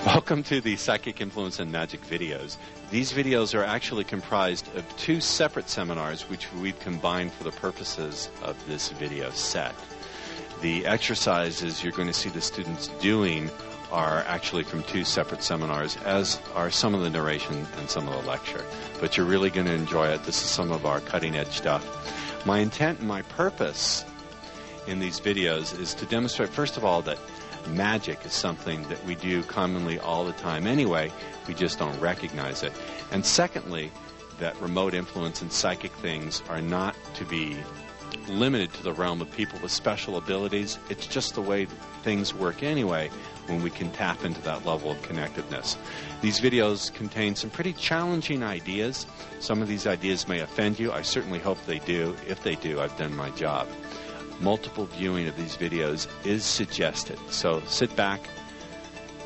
Welcome to the Psychic Influence and Magic videos. These videos are actually comprised of two separate seminars which we've combined for the purposes of this video set. The exercises you're going to see the students doing are actually from two separate seminars, as are some of the narration and some of the lecture. But you're really going to enjoy it. This is some of our cutting-edge stuff. My intent and my purpose in these videos is to demonstrate, first of all, that magic is something that we do commonly all the time anyway, we just don't recognize it. And secondly, that remote influence and psychic things are not to be limited to the realm of people with special abilities. It's just the way things work anyway when we can tap into that level of connectedness. These videos contain some pretty challenging ideas. Some of these ideas may offend you. I certainly hope they do. If they do, I've done my job. Multiple viewing of these videos is suggested. So sit back,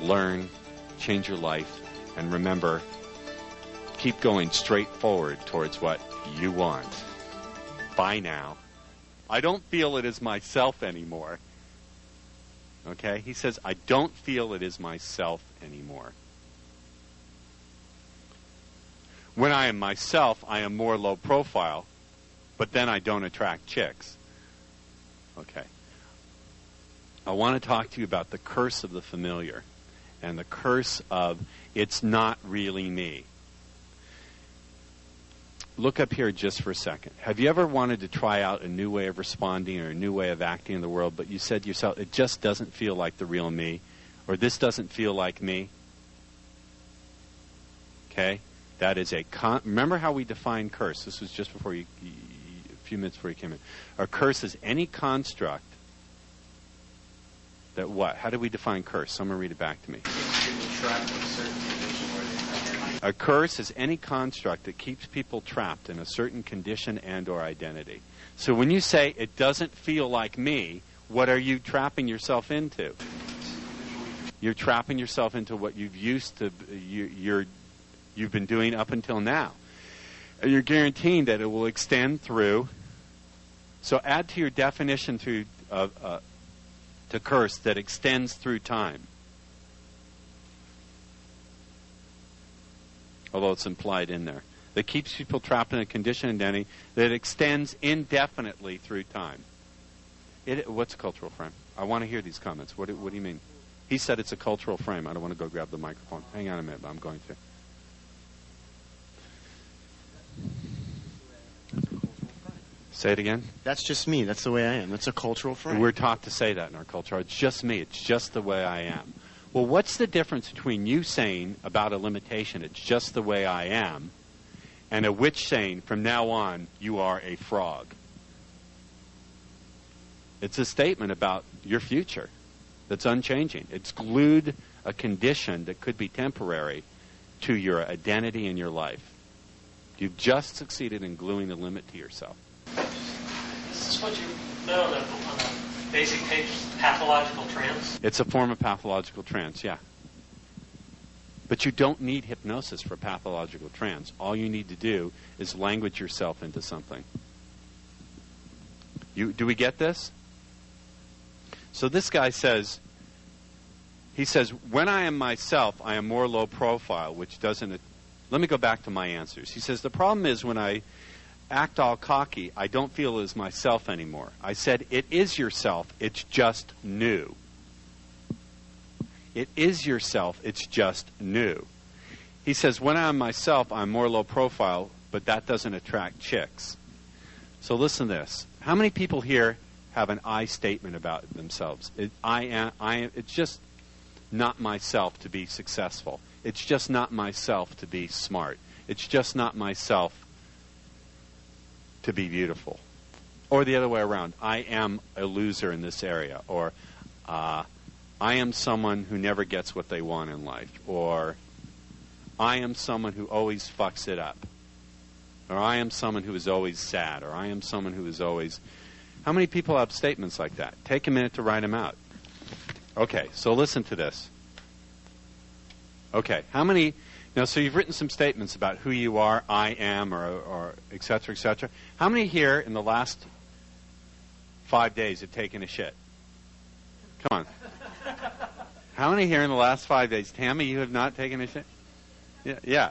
learn, change your life, and remember, keep going straight forward towards what you want. Bye now. I don't feel it is myself anymore. Okay? He says, I don't feel it is myself anymore. When I am myself, I am more low profile, but then I don't attract chicks. Okay. I want to talk to you about the curse of the familiar and the curse of it's not really me. Look up here just for a second. Have you ever wanted to try out a new way of responding or a new way of acting in the world, but you said to yourself, it just doesn't feel like the real me, or this doesn't feel like me? Okay? That is a remember how we define curse? This was just before a few minutes before you came in. A curse is any construct that what? How do we define curse? Someone read it back to me. A curse is any construct that keeps people trapped in a certain condition and or identity. So when you say, it doesn't feel like me, what are you trapping yourself into? You're trapping yourself into what you've been doing up until now. You're guaranteeing that it will extend through. So add to your definition to curse that extends through time. Although it's implied in there. That keeps people trapped in a condition and identity that extends indefinitely through time. What's a cultural frame? I want to hear these comments. What do you mean? He said it's a cultural frame. I don't want to go grab the microphone. Hang on a minute, but I'm going to. Say it again. That's just me. That's the way I am. That's a cultural frame. We're taught to say that in our culture. It's just me. It's just the way I am. Well, what's the difference between you saying about a limitation, it's just the way I am, and a witch saying, from now on, you are a frog? It's a statement about your future that's unchanging. It's glued a condition that could be temporary to your identity in your life. You've just succeeded in gluing a limit to yourself. Is this what you know on the basic page, pathological trance? It's a form of pathological trance, yeah. But you don't need hypnosis for pathological trance. All you need to do is language yourself into something. Do we get this? So this guy says, when I am myself, I am more low profile, which doesn't... Let me go back to my answers. He says, the problem is when I act all cocky, I don't feel as myself anymore. I said, it is yourself, it's just new. It is yourself, it's just new. He says, when I'm myself, I'm more low profile, but that doesn't attract chicks. So listen to this. How many people here have an I statement about themselves? It's just not myself to be successful. It's just not myself to be smart. It's just not myself to be beautiful. Or the other way around. I am a loser in this area. Or I am someone who never gets what they want in life. Or I am someone who always fucks it up. Or I am someone who is always sad. Or I am someone who is always... How many people have statements like that? Take a minute to write them out. Okay, so listen to this. Okay, how many... Now, so you've written some statements about who you are, I am, or et cetera, et cetera. How many here in the last 5 days have taken a shit? Come on. How many here in the last 5 days? Tammy, you have not taken a shit? Yeah. Yeah.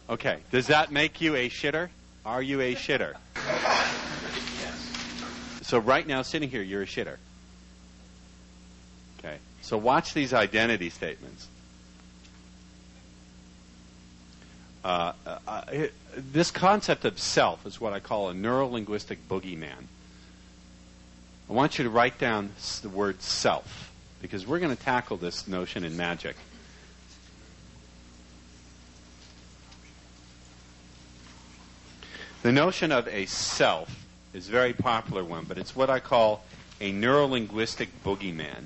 Okay. Does that make you a shitter? Are you a shitter? Yes. So right now, sitting here, you're a shitter. Okay. So watch these identity statements. This concept of self is what I call a neuro-linguistic boogeyman. I want you to write down the word self, because we're going to tackle this notion in magic. The notion of a self is a very popular one, but it's what I call a neuro-linguistic boogeyman.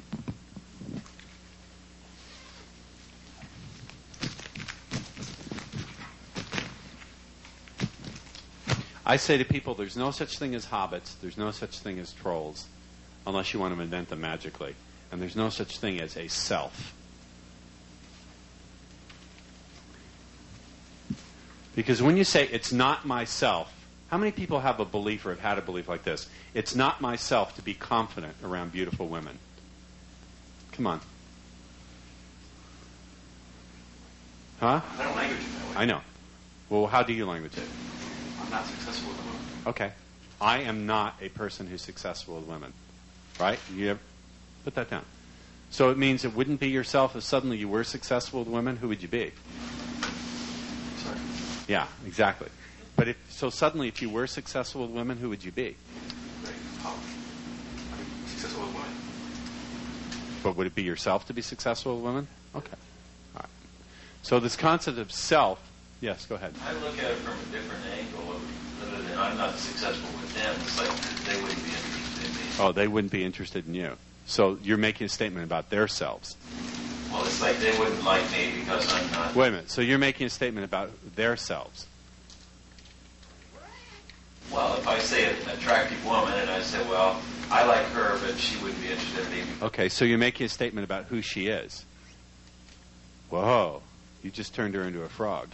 I say to people, there's no such thing as hobbits, there's no such thing as trolls, unless you want to invent them magically. And there's no such thing as a self. Because when you say, it's not myself, how many people have a belief or have had a belief like this? It's not myself to be confident around beautiful women. Come on. Huh? I don't language it that way. I know. Well, how do you language it? I'm not successful with women. Okay. I am not a person who's successful with women. Right? You ever put that down. So it means it wouldn't be yourself if suddenly you were successful with women. Who would you be? Sorry. Yeah, exactly. But so suddenly if you were successful with women, who would you be? Great. I'm successful with women. But would it be yourself to be successful with women? Okay. All right. So this concept of self, yes, go ahead. I look at it from a different angle. Other than I'm not successful with them, it's like they wouldn't be interested in me. Oh, they wouldn't be interested in you. So you're making a statement about their selves. Well, it's like they wouldn't like me because I'm not. Wait a minute. So you're making a statement about their selves. Well, if I say an attractive woman and I say, well, I like her, but she wouldn't be interested in me. Okay, so you're making a statement about who she is. Whoa. You just turned her into a frog.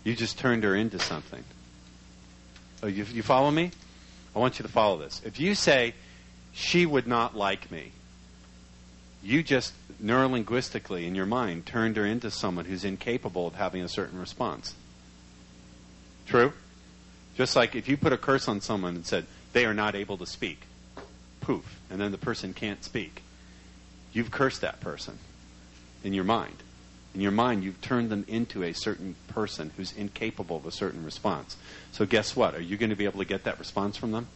You just turned her into something. Oh, you follow me? I want you to follow this. If you say, she would not like me, you just neurolinguistically in your mind turned her into someone who's incapable of having a certain response. True? Just like if you put a curse on someone and said, they are not able to speak, poof, and then the person can't speak. You've cursed that person in your mind. In your mind, you've turned them into a certain person who's incapable of a certain response. So guess what? Are you going to be able to get that response from them?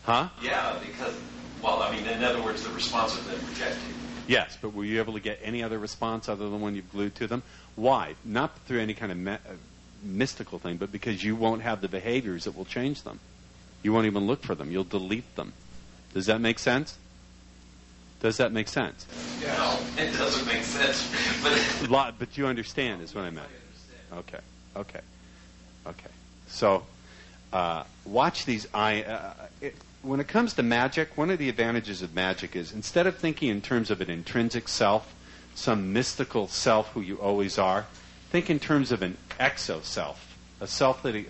Huh? Yeah, because, well, I mean, in other words, the response of them rejecting. Yes, but were you able to get any other response other than one you've glued to them? Why? Not through any kind of mystical thing, but because you won't have the behaviors that will change them. You won't even look for them. You'll delete them. Does that make sense? Does that make sense? Yeah. No, it doesn't make sense. But you understand is what I meant. Okay. So watch these. When it comes to magic, one of the advantages of magic is instead of thinking in terms of an intrinsic self, some mystical self who you always are, think in terms of an exo-self, a self that...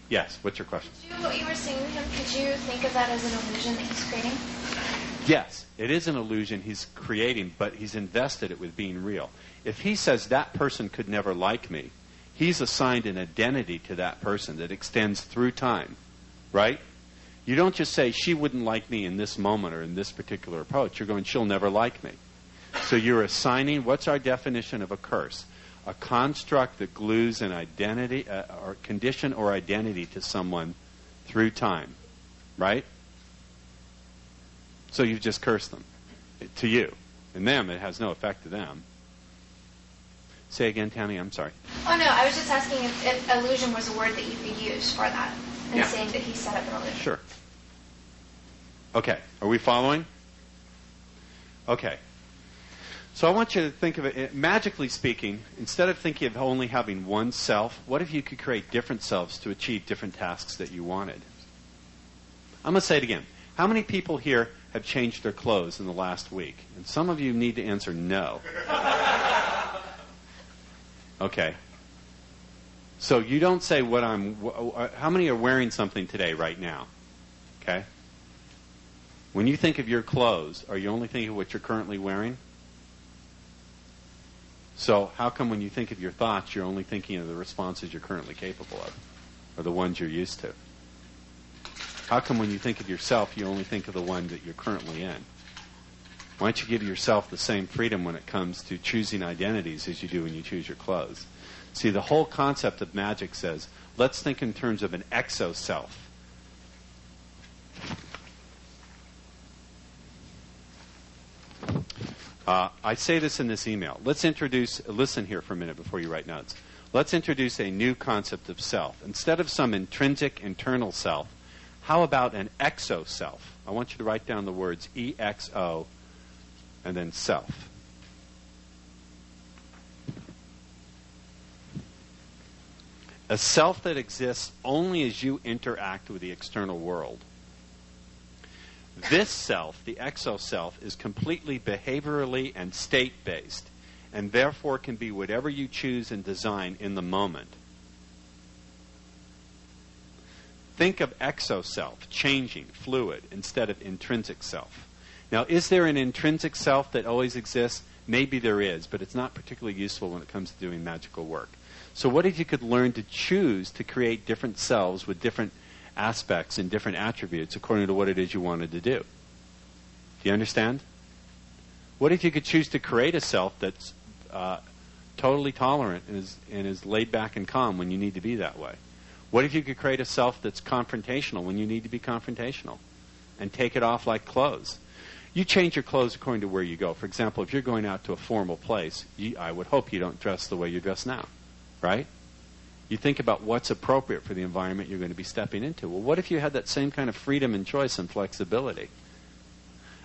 Yes, what's your question? What you were saying to him, could you think of that as an illusion that he's creating? Yes, it is an illusion he's creating, but he's invested it with being real. If he says that person could never like me, he's assigned an identity to that person that extends through time, right? You don't just say, she wouldn't like me in this moment or in this particular approach. You're going, she'll never like me. So you're assigning, what's our definition of a curse? A construct that glues an identity, or condition or identity to someone through time, right? So you've just cursed them to you. And them, it has no effect to them. Say again, Tammy, I'm sorry. Oh, no, I was just asking if illusion was a word that you could use for that and saying that he set up an illusion. Sure. Okay, are we following? Okay. So I want you to think of it, magically speaking, instead of thinking of only having one self, what if you could create different selves to achieve different tasks that you wanted? I'm going to say it again. How many people here have changed their clothes in the last week? And some of you need to answer no. Okay. So you don't say how many are wearing something today, right now? Okay. When you think of your clothes, are you only thinking of what you're currently wearing? So how come when you think of your thoughts, you're only thinking of the responses you're currently capable of, or the ones you're used to? How come when you think of yourself, you only think of the one that you're currently in? Why don't you give yourself the same freedom when it comes to choosing identities as you do when you choose your clothes? See, the whole concept of magic says, let's think in terms of an exo-self. I say this in this email. Listen here for a minute before you write notes. Let's introduce a new concept of self. Instead of some intrinsic internal self, how about an exo-self? I want you to write down the words EXO and then self. A self that exists only as you interact with the external world. This self, the exo-self, is completely behaviorally and state-based, and therefore can be whatever you choose and design in the moment. Think of exo-self, changing, fluid, instead of intrinsic self. Now, is there an intrinsic self that always exists? Maybe there is, but it's not particularly useful when it comes to doing magical work. So what if you could learn to choose to create different selves with different aspects and different attributes according to what it is you wanted to do? Do you understand? What if you could choose to create a self that's totally tolerant and is laid back and calm when you need to be that way? What if you could create a self that's confrontational when you need to be confrontational and take it off like clothes? You change your clothes according to where you go. For example, if you're going out to a formal place, I would hope you don't dress the way you dress now, right? You think about what's appropriate for the environment you're going to be stepping into. Well, what if you had that same kind of freedom and choice and flexibility?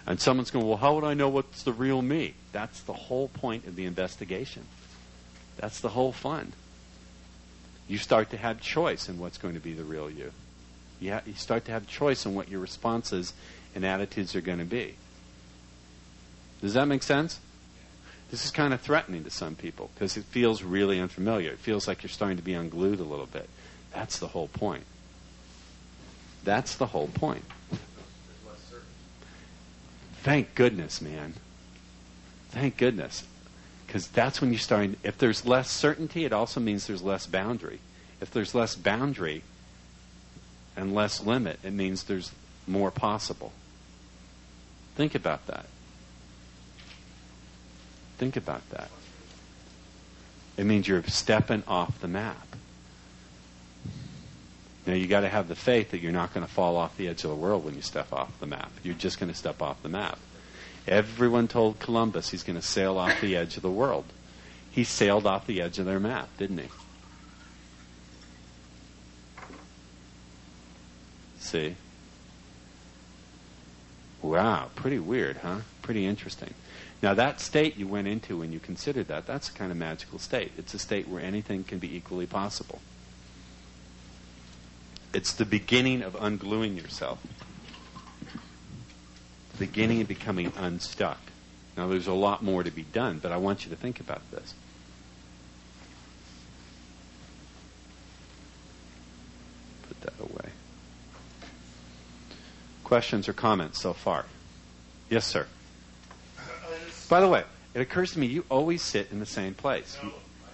And someone's going, well, how would I know what's the real me? That's the whole point of the investigation. That's the whole fun. You start to have choice in what's going to be the real you. You start to have choice in what your responses and attitudes are going to be. Does that make sense? This is kind of threatening to some people because it feels really unfamiliar. It feels like you're starting to be unglued a little bit. That's the whole point. That's the whole point. Thank goodness, man. Thank goodness. Because that's when you start. If there's less certainty, it also means there's less boundary. If there's less boundary and less limit, it means there's more possible. Think about that. Think about that. It means you're stepping off the map. Now you got to have the faith that you're not going to fall off the edge of the world when you step off the map. You're just going to step off the map. Everyone told Columbus he's going to sail off the edge of the world. He sailed off the edge of their map, didn't he? See? Wow, pretty weird, huh? Pretty interesting. Now that state you went into when you considered that, that's a kind of magical state. It's a state where anything can be equally possible. It's the beginning of ungluing yourself. The beginning of becoming unstuck. Now there's a lot more to be done, but I want you to think about this. Put that away. Questions or comments so far? Yes, sir. By the way, it occurs to me you always sit in the same place.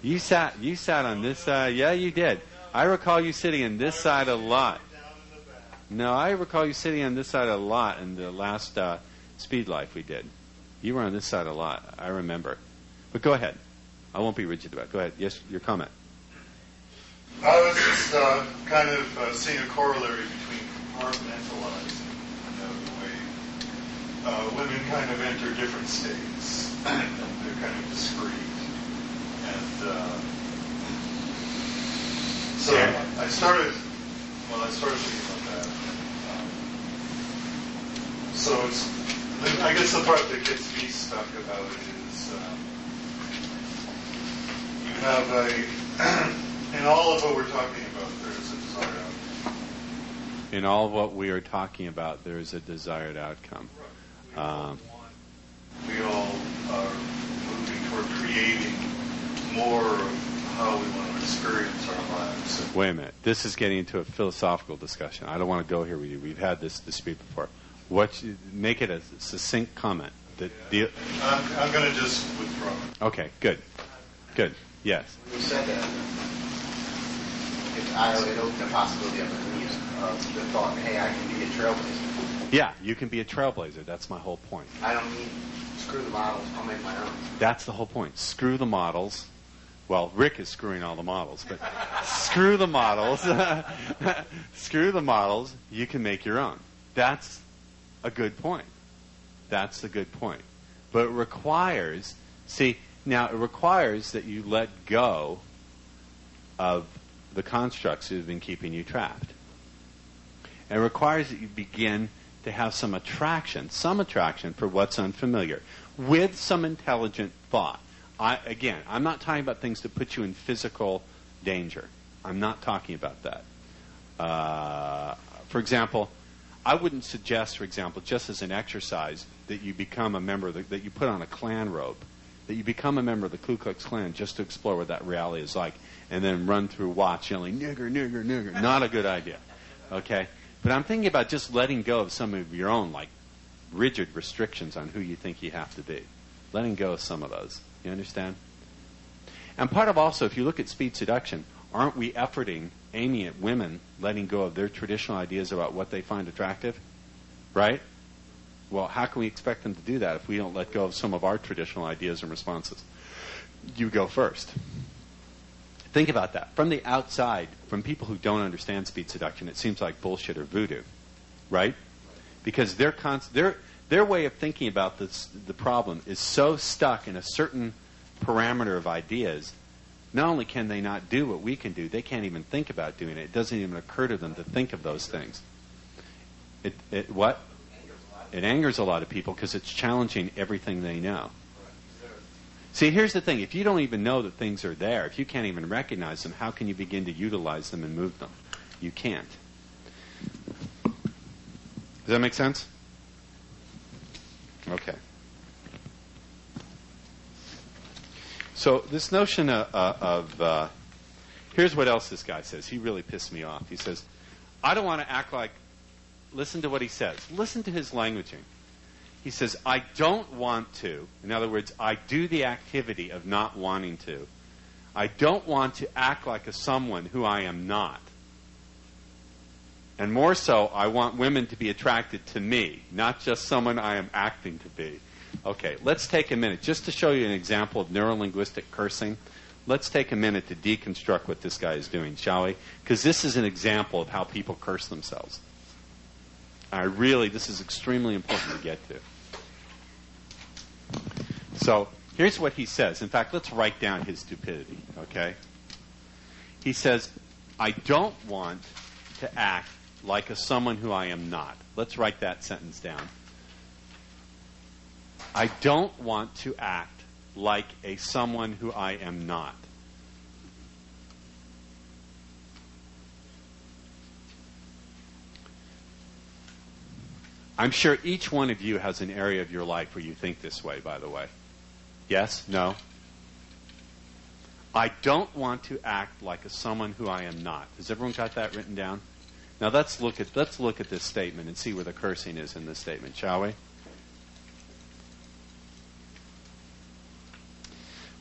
You sat on this side. Yeah, you did. I recall you sitting on this side a lot. No, I recall you sitting on this side a lot in the last Speed Life we did. You were on this side a lot. I remember. But go ahead. I won't be rigid about it. Go ahead. Yes, your comment. I was just kind of seeing a corollary between compartmentalizing, the way women kind of enter different states. They're kind of discreet. And so I started thinking about that. So I guess the part that gets me stuck about it is you have in all of what we're talking about, there's a desired outcome. In all of what we are talking about, there's a desired outcome. Right. We all are moving toward creating more of how we want to experience our lives. Wait a minute. This is getting into a philosophical discussion. I don't want to go here with you. We've had this dispute before. Make it a succinct comment. I'm going to just withdraw. Okay, good. Good. Yes. You said that it opened the possibility of the thought, hey, I can be a trailblazer. Yeah, you can be a trailblazer. That's my whole point. I don't need screw the models. I'll make my own. That's the whole point. Screw the models. Well, Rick is screwing all the models, but screw the models. Screw the models. You can make your own. That's a good point. That's a good point. But it requires, it requires that you let go of the constructs that have been keeping you trapped. And it requires that you begin to have some attraction for what's unfamiliar, with some intelligent thought. I'm not talking about things that put you in physical danger. I'm not talking about that. For example, I wouldn't suggest, just as an exercise, that you become a member that you put on a Klan robe, that you become a member of the Ku Klux Klan just to explore what that reality is like, and then run through Watts yelling, nigger, nigger, nigger. Not a good idea. Okay? But I'm thinking about just letting go of some of your own, rigid restrictions on who you think you have to be. Letting go of some of those. You understand? And part of also, if you look at speed seduction, aren't we aiming at women letting go of their traditional ideas about what they find attractive? Right? Well, how can we expect them to do that if we don't let go of some of our traditional ideas and responses? You go first. Think about that. From the outside, from people who don't understand speed seduction, it seems like bullshit or voodoo. Right? Because their way of thinking about the problem is so stuck in a certain parameter of ideas. Not only can they not do what we can do, they can't even think about doing it. It doesn't even occur to them to think of those things. What? It angers a lot of people because it's challenging everything they know. See, here's the thing. If you don't even know that things are there, if you can't even recognize them, how can you begin to utilize them and move them? You can't. Does that make sense? Okay. So this notion of here's what else this guy says. He really pissed me off. He says, I don't want to act like, listen to what he says. Listen to his languaging. He says, I don't want to. In other words, I do the activity of not wanting to. I don't want to act like a someone who I am not. And more so, I want women to be attracted to me, not just someone I am acting to be. Okay, let's take a minute. Just to show you an example of neurolinguistic cursing, let's take a minute to deconstruct what this guy is doing, shall we? Because this is an example of how people curse themselves. This is extremely important to get to. So, here's what he says. In fact, let's write down his stupidity, okay? He says, I don't want to act like a someone who I am not. Let's write that sentence down. I don't want to act like a someone who I am not. I'm sure each one of you has an area of your life where you think this way, by the way. Yes? No? I don't want to act like a someone who I am not. Has everyone got that written down? Now let's look at this statement and see where the cursing is in this statement, shall we?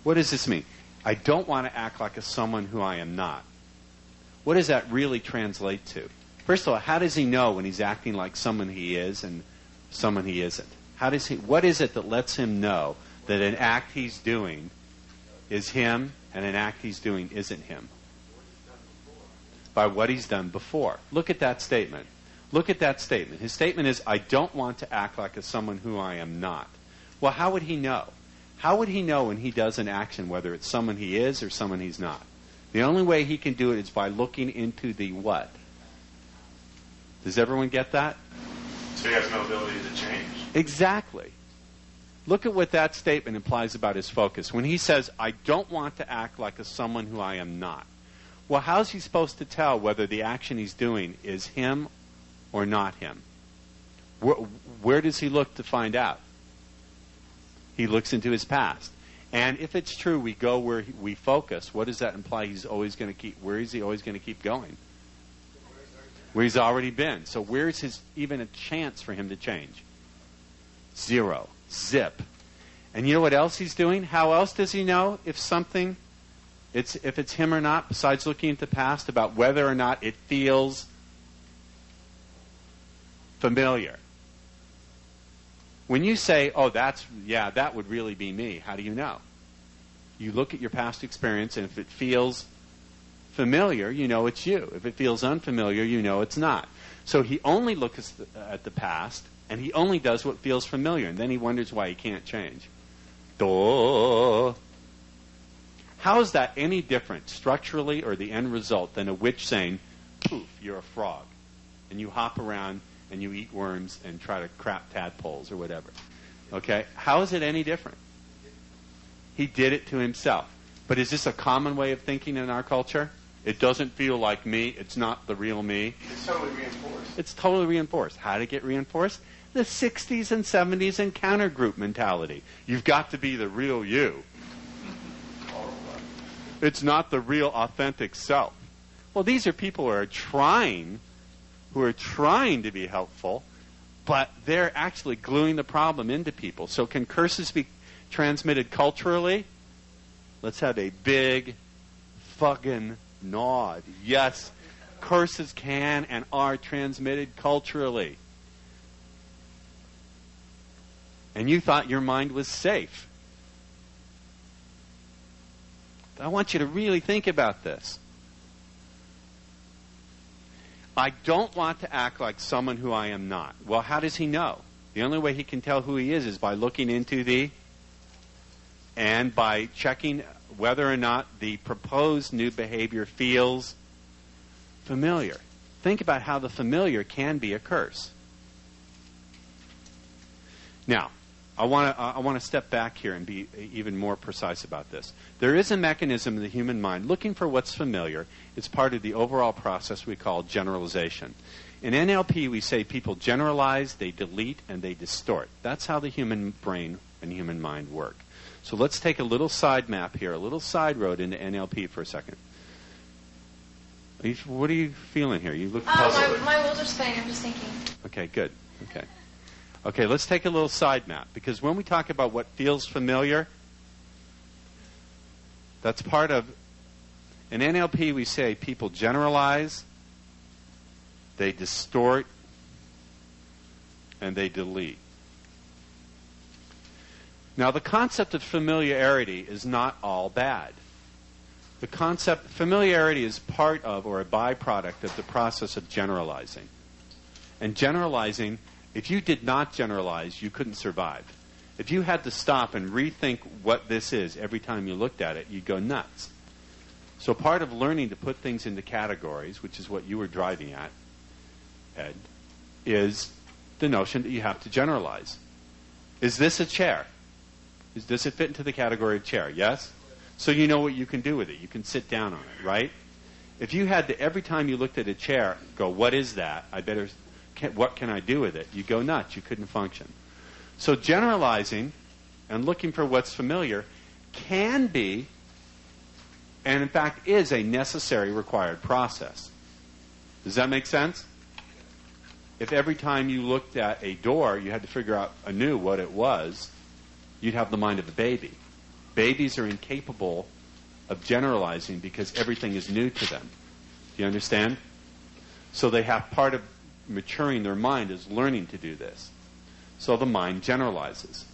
What does this mean? I don't want to act like a someone who I am not. What does that really translate to? First of all, how does he know when he's acting like someone he is and someone he isn't? What is it that lets him know that an act he's doing is him and an act he's doing isn't him? By what he's done before. Look at that statement. Look at that statement. His statement is, I don't want to act like a someone who I am not. Well, how would he know? How would he know when he does an action whether it's someone he is or someone he's not? The only way he can do it is by looking into the what? Does everyone get that? So he has no ability to change. Exactly. Look at what that statement implies about his focus. When he says, I don't want to act like a someone who I am not. Well, how's he supposed to tell whether the action he's doing is him or not him? Where does he look to find out? He looks into his past. And if it's true, we go where we focus. What does that imply? He's always going to keep. Where is he always going to keep going? where he's already been. So where's his even a chance for him to change? Zero. Zip. And you know what else he's doing? How else does he know if it's him or not, besides looking at the past, about whether or not it feels familiar? When you say, oh, that would really be me, how do you know? You look at your past experience, and if it feels familiar, you know it's you. If it feels unfamiliar, you know it's not. So he only looks at the past, and he only does what feels familiar, and then he wonders why he can't change. Duh. How is that any different structurally or the end result than a witch saying, poof, you're a frog, and you hop around and you eat worms and try to crap tadpoles or whatever? Okay? How is it any different? He did it to himself. But is this a common way of thinking in our culture? It doesn't feel like me. It's not the real me. It's totally reinforced. It's totally reinforced. How did it get reinforced? The 60s and 70s encounter group mentality. You've got to be the real you. It's not the real authentic self. Well, these are people who are trying to be helpful, but they're actually gluing the problem into people. So can curses be transmitted culturally? Let's have a big fucking nod. Yes, curses can and are transmitted culturally. And you thought your mind was safe. I want you to really think about this. I don't want to act like someone who I am not. Well, how does he know? The only way he can tell who he is by looking into and by checking whether or not the proposed new behavior feels familiar. Think about how the familiar can be a curse. Now, I want to step back here and be even more precise about this. There is a mechanism in the human mind looking for what's familiar. It's part of the overall process we call generalization. In NLP, we say people generalize, they delete, and they distort. That's how the human brain and human mind work. So let's take a little side map here, a little side road into NLP for a second. What are you feeling here? You look puzzled. My wheels are spinning. I'm just thinking. Okay, good. Okay, let's take a little side map, because when we talk about what feels familiar, that's part of, in NLP we say people generalize, they distort, and they delete. Now, the concept of familiarity is not all bad. The concept, familiarity is part of or a byproduct of the process of generalizing. And generalizing, if you did not generalize, you couldn't survive. If you had to stop and rethink what this is every time you looked at it, you'd go nuts. So part of learning to put things into categories, which is what you were driving at, Ed, is the notion that you have to generalize. Is this a chair? Does it fit into the category of chair? Yes? So you know what you can do with it. You can sit down on it, right? If you had to, every time you looked at a chair, go, what is that? What can I do with it? You go nuts. You couldn't function. So generalizing and looking for what's familiar can be, and in fact is, a necessary required process. Does that make sense? If every time you looked at a door, you had to figure out anew what it was, you'd have the mind of a baby. Babies are incapable of generalizing because everything is new to them. Do you understand? So they have part of maturing their mind is learning to do this. So the mind generalizes.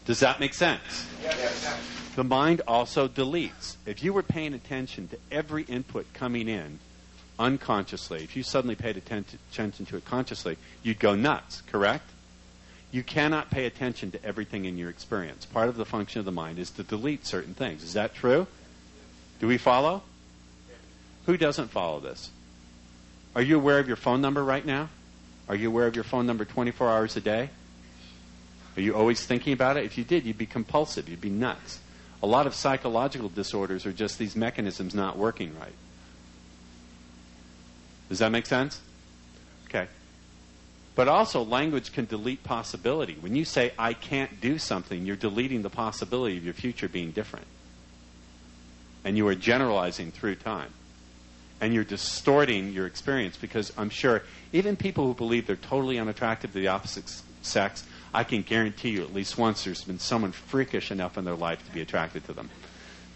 Does that make sense? Yes. The mind also deletes. If you were paying attention to every input coming in unconsciously, if you suddenly paid attention to it consciously, you'd go nuts, correct? You cannot pay attention to everything in your experience. Part of the function of the mind is to delete certain things. Is that true? Do we follow? Who doesn't follow this? Are you aware of your phone number right now? Are you aware of your phone number 24 hours a day? Are you always thinking about it? If you did, you'd be compulsive. You'd be nuts. A lot of psychological disorders are just these mechanisms not working right. Does that make sense? Okay. But also, language can delete possibility. When you say, I can't do something, you're deleting the possibility of your future being different. And you are generalizing through time. And you're distorting your experience, because I'm sure even people who believe they're totally unattractive to the opposite sex, I can guarantee you at least once there's been someone freakish enough in their life to be attracted to them.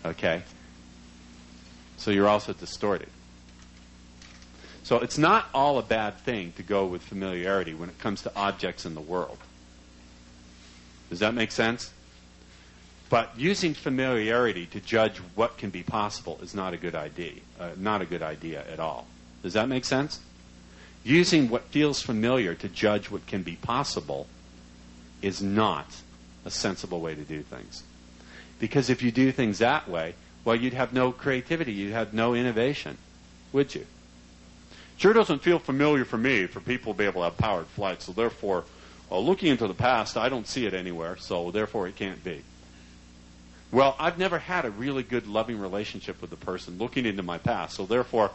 Okay? So you're also distorted. So it's not all a bad thing to go with familiarity when it comes to objects in the world. Does that make sense? But using familiarity to judge what can be possible is not a good idea. Not a good idea at all. Does that make sense? Using what feels familiar to judge what can be possible is not a sensible way to do things. Because if you do things that way, well, you'd have no creativity, you'd have no innovation, would you? Sure doesn't feel familiar for me for people to be able to have powered flights, so therefore, looking into the past, I don't see it anywhere, so therefore it can't be. Well, I've never had a really good, loving relationship with a person looking into my past, so therefore,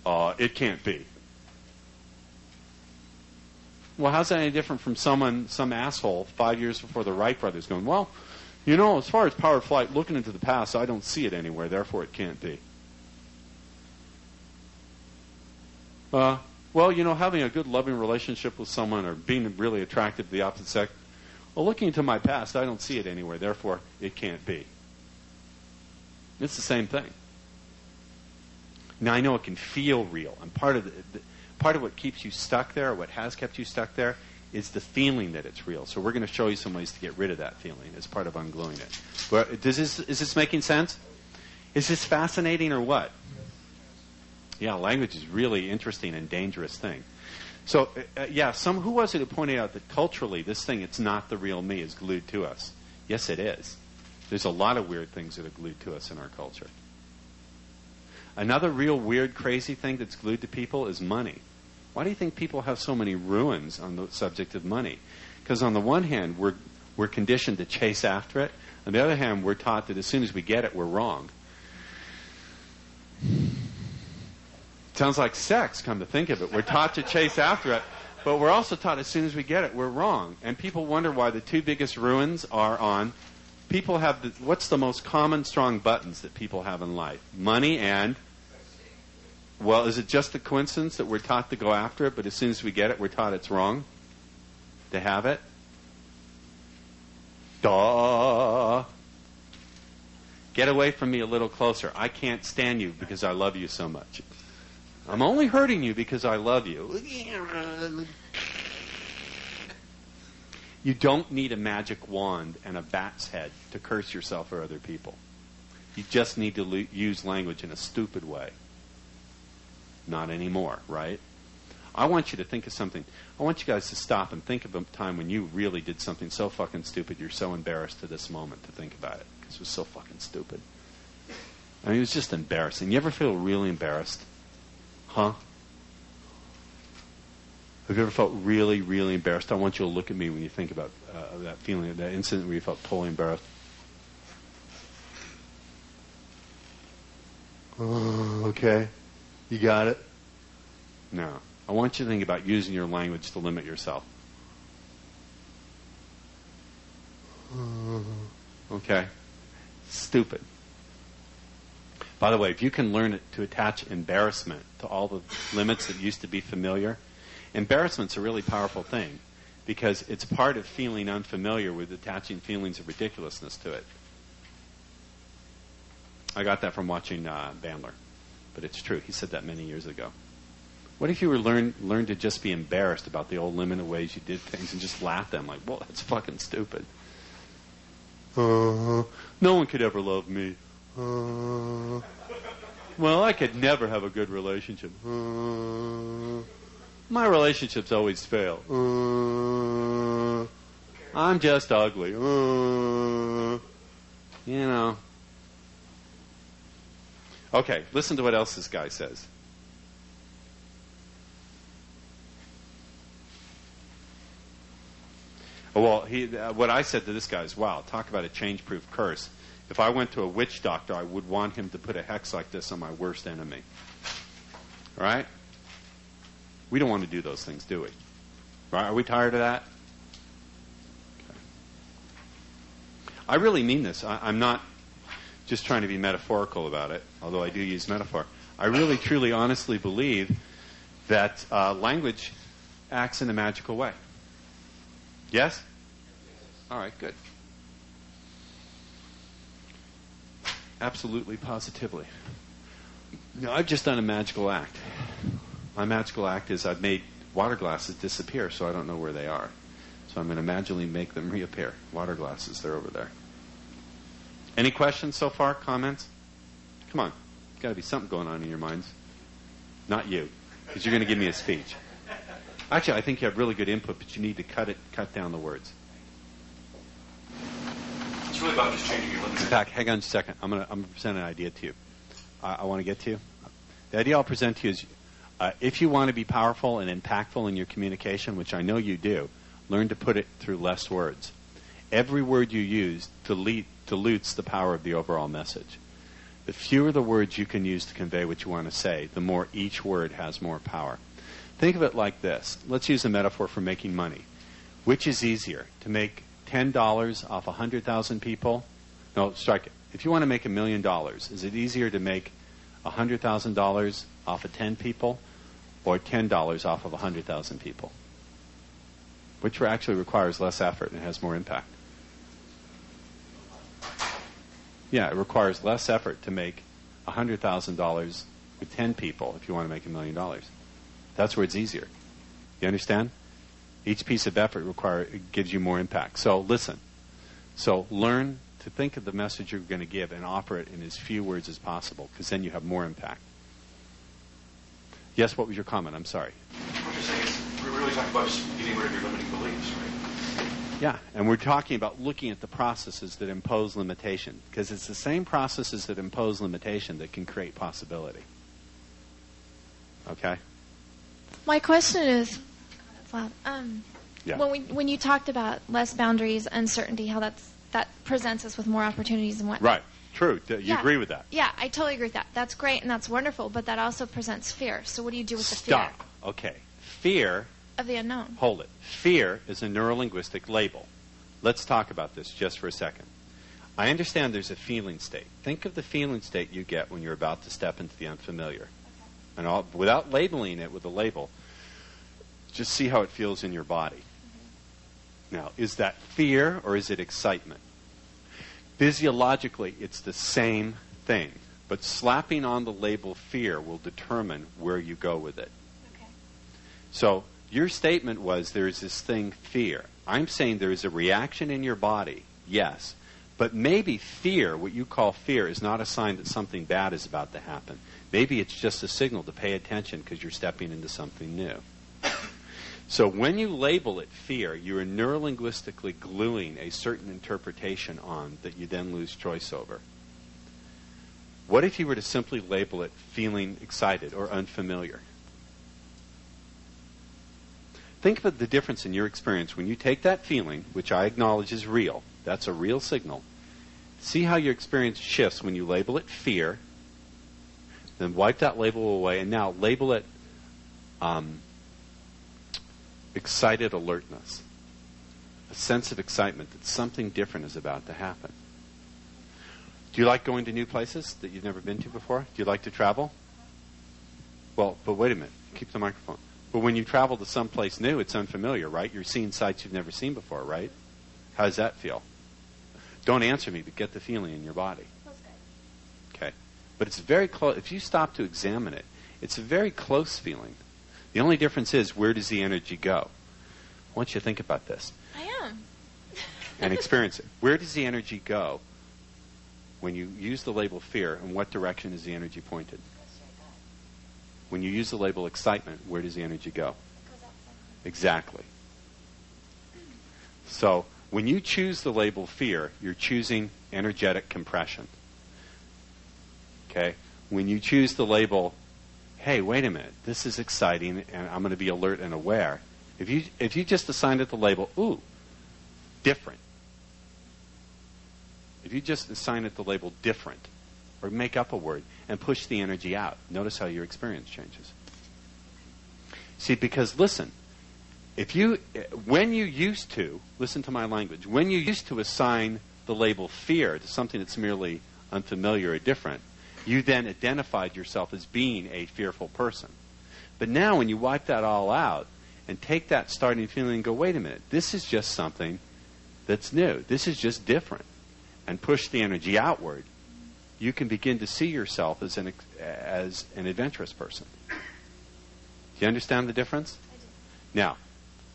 it can't be. Well, how's that any different from some asshole 5 years before the Wright brothers going, well, you know, as far as powered flight, looking into the past, I don't see it anywhere, therefore it can't be. Well, you know, having a good, loving relationship with someone or being really attracted to the opposite sex, well, looking into my past, I don't see it anywhere, therefore it can't be. It's the same thing. Now, I know it can feel real, and part of what keeps you stuck there, or what has kept you stuck there, is the feeling that it's real. So we're going to show you some ways to get rid of that feeling as part of ungluing it. But is this making sense? Is this fascinating or what? Yeah, language is really interesting and dangerous thing. So, who was it who pointed out that culturally this thing, it's not the real me, is glued to us? Yes, it is. There's a lot of weird things that are glued to us in our culture. Another real weird, crazy thing that's glued to people is money. Why do you think people have so many ruins on the subject of money? Because on the one hand, we're conditioned to chase after it. On the other hand, we're taught that as soon as we get it, we're wrong. Sounds like sex, come to think of it. We're taught to chase after it, but we're also taught as soon as we get it, we're wrong. And people wonder why the two biggest ruins are on... People have... what's the most common strong buttons that people have in life? Money and... Well, is it just a coincidence that we're taught to go after it, but as soon as we get it, we're taught it's wrong to have it? Duh. Get away from me a little closer. I can't stand you because I love you so much. I'm only hurting you because I love you. You don't need a magic wand and a bat's head to curse yourself or other people. You just need to use language in a stupid way. Not anymore, right? I want you to think of something. I want you guys to stop and think of a time when you really did something so fucking stupid you're so embarrassed to this moment to think about it. Because it was so fucking stupid. I mean, it was just embarrassing. You ever feel really embarrassed? Huh? Have you ever felt really, really embarrassed? I want you to look at me when you think about that feeling, that incident where you felt totally embarrassed. Okay. You got it? No. I want you to think about using your language to limit yourself. Okay. Stupid. By the way, if you can learn to attach embarrassment to all the limits that used to be familiar, embarrassment's a really powerful thing because it's part of feeling unfamiliar with attaching feelings of ridiculousness to it. I got that from watching Bandler, but it's true. He said that many years ago. What if you were learn to just be embarrassed about the old limited ways you did things and just laugh at them like, well, that's fucking stupid. No one could ever love me. Well, I could never have a good relationship. My relationships always fail. I'm just ugly. You know. Okay, listen to what else this guy says. Well, what I said to this guy is, wow, talk about a change-proof curse. If I went to a witch doctor, I would want him to put a hex like this on my worst enemy. All right? We don't want to do those things, do we? Right? Are we tired of that? Okay. I really mean this. I'm not just trying to be metaphorical about it, although I do use metaphor. I really, truly, honestly believe that language acts in a magical way. Yes? All right, good. Absolutely, positively. No, I've just done a magical act. My magical act is I've made water glasses disappear so I don't know where they are. So I'm going to magically make them reappear. Water glasses, they're over there. Any questions so far? Comments? Come on. There's got to be something going on in your minds. Not you, because you're going to give me a speech. Actually, I think you have really good input, but you need to cut down the words. It's really about just changing your limits. In fact, hang on a second. I'm going to present an idea to you. I want to get to you. The idea I'll present to you is if you want to be powerful and impactful in your communication, which I know you do, learn to put it through less words. Every word you use dilutes the power of the overall message. The fewer the words you can use to convey what you want to say, the more each word has more power. Think of it like this. Let's use a metaphor for making money. Which is easier, to make $10 off 100,000 people? No, strike it. If you want to make $1 million, is it easier to make $100,000 off of 10 people or $10 off of 100,000 people? Which actually requires less effort and has more impact? Yeah, it requires less effort to make $100,000 with 10 people if you want to make $1 million. That's where it's easier. You understand? Each piece of effort gives you more impact. So listen. So learn to think of the message you're going to give and offer it in as few words as possible, because then you have more impact. Yes, what was your comment? I'm sorry. What you're saying is we're really talking about just getting rid of your limiting beliefs, right? Yeah, and we're talking about looking at the processes that impose limitation, because it's the same processes that impose limitation that can create possibility. Okay? My question is, Yeah. when you talked about less boundaries, uncertainty, how that presents us with more opportunities and what. Right. True. You agree with that? Yeah, I totally agree with that. That's great and that's wonderful, but that also presents fear. So what do you do with the fear? Stop. Okay. Fear. Of the unknown. Hold it. Fear is a neurolinguistic label. Let's talk about this just for a second. I understand there's a feeling state. Think of the feeling state you get when you're about to step into the unfamiliar. And without labeling it with a label, just see how it feels in your body. Now, is that fear or is it excitement? Physiologically, it's the same thing. But slapping on the label fear will determine where you go with it. Okay. So your statement was there is this thing, fear. I'm saying there is a reaction in your body, yes. But maybe fear, what you call fear, is not a sign that something bad is about to happen. Maybe it's just a signal to pay attention because you're stepping into something new. So when you label it fear, you are neurolinguistically gluing a certain interpretation on that you then lose choice over. What if you were to simply label it feeling excited or unfamiliar? Think of the difference in your experience when you take that feeling, which I acknowledge is real, that's a real signal. See how your experience shifts when you label it fear, then wipe that label away, and now label it excited alertness, a sense of excitement that something different is about to happen. Do you like going to new places that you've never been to before? Do you like to travel? Well, but wait a minute. Keep the microphone. But when you travel to someplace new, it's unfamiliar, right? You're seeing sights you've never seen before, right? How does that feel? Don't answer me, but get the feeling in your body. Feels good. Okay. But it's very close. If you stop to examine it, it's a very close feeling. The only difference is, where does the energy go? I want you to think about this. I am. And experience it. Where does the energy go when you use the label fear, and what direction is the energy pointed? When you use the label excitement, where does the energy go? Exactly. So when you choose the label fear, you're choosing energetic compression. Okay? When you choose the label, hey, wait a minute, this is exciting, and I'm going to be alert and aware. If you just assigned it the label, ooh, different. If you just assign it the label different, or make up a word, and push the energy out, notice how your experience changes. See, because listen, when you used to, listen to my language, when you used to assign the label fear to something that's merely unfamiliar or different, You then identified yourself as being a fearful person. But now when you wipe that all out and take that starting feeling and go, wait a minute, this is just something that's new. This is just different. And push the energy outward. You can begin to see yourself as an adventurous person. Do you understand the difference? I do. Now,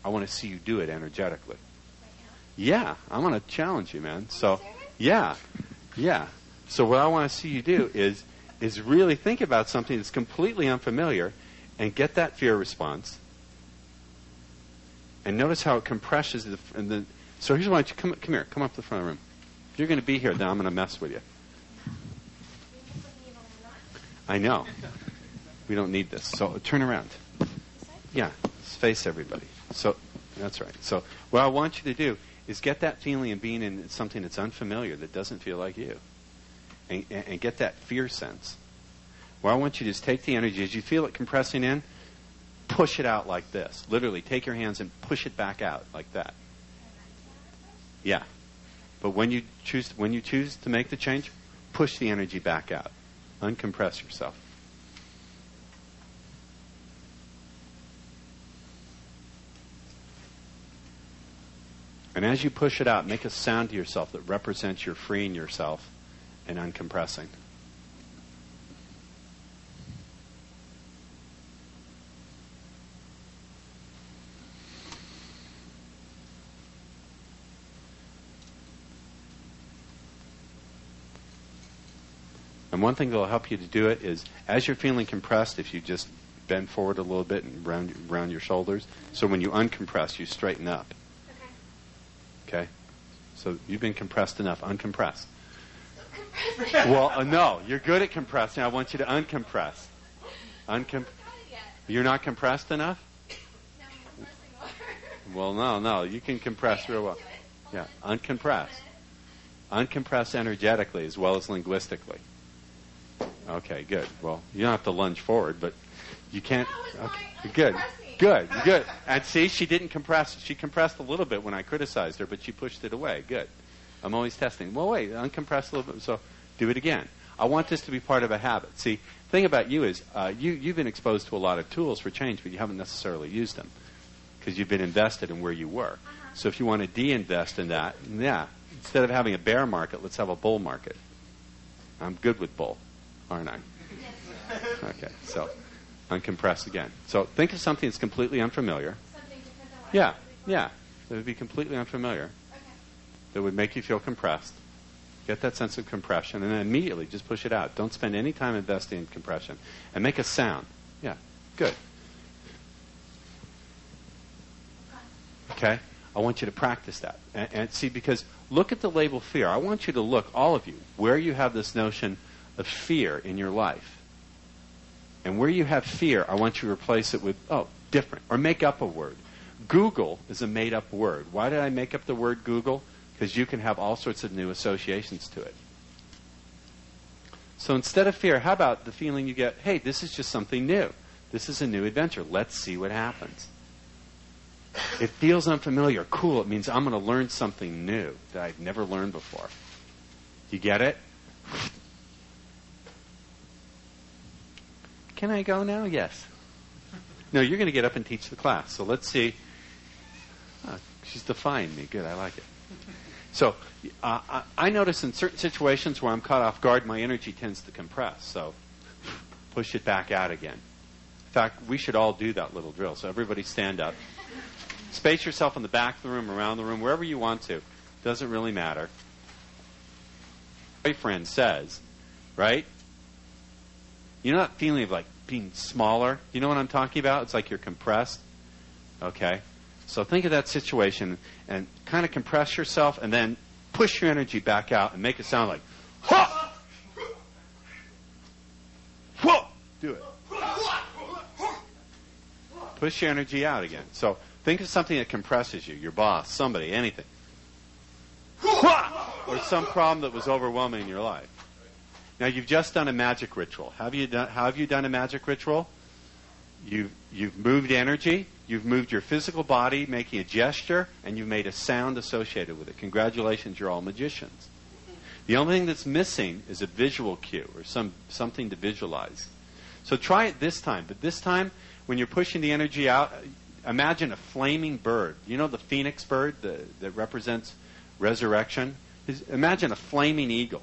I want to see you do it energetically. Right now? Yeah, I want to challenge you, man. So, Seriously? yeah. So what I want to see you do is really think about something that's completely unfamiliar and get that fear response. And notice how it compresses so here's why you come here, come up to the front of the room. If you're going to be here, then I'm going to mess with you. I know. We don't need this. So turn around. Yeah, face everybody. So that's right. So what I want you to do is get that feeling of being in something that's unfamiliar, that doesn't feel like you. And get that fear sense. What I want you to do is take the energy, as you feel it compressing in, push it out like this. Literally, take your hands and push it back out like that. Yeah. But when you choose to make the change, push the energy back out. Uncompress yourself. And as you push it out, make a sound to yourself that represents your freeing yourself and uncompressing. And one thing that will help you to do it is, as you're feeling compressed, if you just bend forward a little bit and round your shoulders, so when you uncompress, you straighten up. Okay? So you've been compressed enough. Uncompress. Well, no, you're good at compressing. I want you to uncompress. You're not compressed enough? No, I'm compressing more. Well, no, you can compress real well. Yeah, uncompress. Uncompress energetically as well as linguistically. Okay, good. Well, you don't have to lunge forward, but you can't. Okay, good. And see, she didn't compress. She compressed a little bit when I criticized her, but she pushed it away. Good. I'm always testing. Well, wait, uncompress a little bit. So do it again. I want this to be part of a habit. See, the thing about you is you've been exposed to a lot of tools for change, but you haven't necessarily used them because you've been invested in where you were. So if you want to de-invest in that, instead of having a bear market, let's have a bull market. I'm good with bull, aren't I? Okay, so uncompress again. So think of something that's completely unfamiliar. Something different than what Yeah, I did before. yeah. That would be completely unfamiliar. Okay. That would make you feel compressed. Get that sense of compression, and then immediately just push it out. Don't spend any time investing in compression. And make a sound. Yeah, good. Okay? I want you to practice that. And see, because look at the label fear. I want you to look, all of you, where you have this notion of fear in your life. And where you have fear, I want you to replace it with, different. Or make up a word. Google is a made-up word. Why did I make up the word Google? Because you can have all sorts of new associations to it. So instead of fear, how about the feeling you get, hey, this is just something new. This is a new adventure. Let's see what happens. It feels unfamiliar. Cool. It means I'm going to learn something new that I've never learned before. You get it? Can I go now? Yes. No, you're going to get up and teach the class. So let's see. She's defying me. Good. I like it. So I notice in certain situations where I'm caught off guard, my energy tends to compress. So push it back out again. In fact, we should all do that little drill. So everybody stand up. Space yourself in the back of the room, around the room, wherever you want to. Doesn't really matter. My boyfriend says, right? You know that feeling of like being smaller? You know what I'm talking about? It's like you're compressed. Okay? So think of that situation and kind of compress yourself and then push your energy back out and make it sound like, ha! Whoa! Do it. Push your energy out again. So think of something that compresses you, your boss, somebody, anything. Or some problem that was overwhelming in your life. Now you've just done a magic ritual. How have you done a magic ritual? You've moved energy, you've moved your physical body, making a gesture, and you've made a sound associated with it. Congratulations, you're all magicians. The only thing that's missing is a visual cue or something to visualize. So try it this time. But this time, when you're pushing the energy out, imagine a flaming bird. You know the phoenix bird that represents resurrection? Imagine a flaming eagle.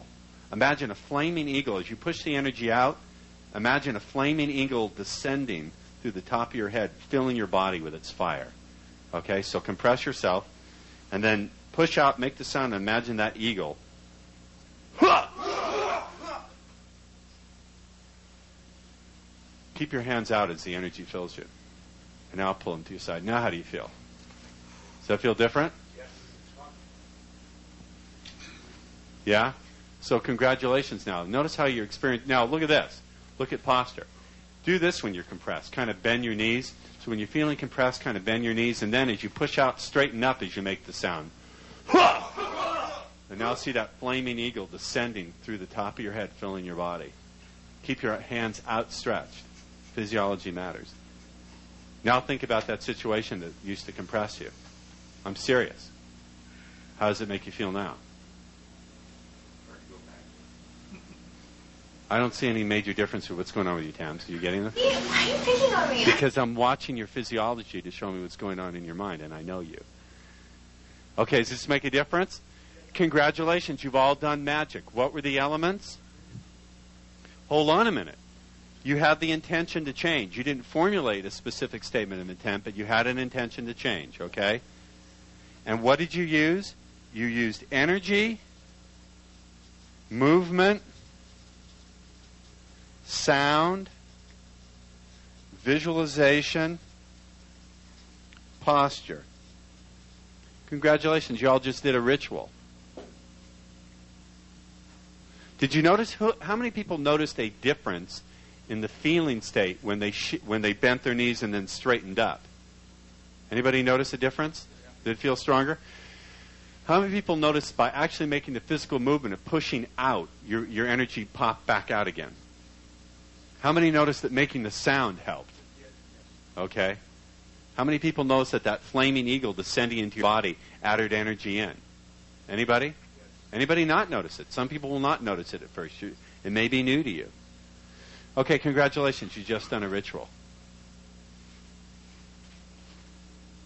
Imagine a flaming eagle. As you push the energy out, imagine a flaming eagle descending through the top of your head, filling your body with its fire. Okay, so compress yourself, and then push out, make the sound, and imagine that eagle. Keep your hands out as the energy fills you. And now pull them to your side. Now how do you feel? Does that feel different? Yes. Yeah? So congratulations now. Notice how you're experiencing. Now look at this. Look at posture. Do this when you're compressed. Kind of bend your knees. So when you're feeling compressed, kind of bend your knees. And then as you push out, straighten up as you make the sound. And now see that flaming eagle descending through the top of your head, filling your body. Keep your hands outstretched. Physiology matters. Now think about that situation that used to compress you. I'm serious. How does it make you feel now? I don't see any major difference with what's going on with you, Tams. Are you getting this? Yeah, why are you picking on me? Because I'm watching your physiology to show me what's going on in your mind, and I know you. Okay, does this make a difference? Congratulations, you've all done magic. What were the elements? Hold on a minute. You had the intention to change. You didn't formulate a specific statement of intent, but you had an intention to change, okay? And what did you use? You used energy, movement, sound, visualization, posture. Congratulations, you all just did a ritual. Did you notice how many people noticed a difference in the feeling state when they bent their knees and then straightened up? Anybody notice a difference? Did it feel stronger? How many people noticed by actually making the physical movement of pushing out, your energy popped back out again? How many noticed that making the sound helped? Okay. How many people noticed that flaming eagle descending into your body added energy in? Anybody? Anybody not notice it? Some people will not notice it at first. It may be new to you. Okay, congratulations. You've just done a ritual.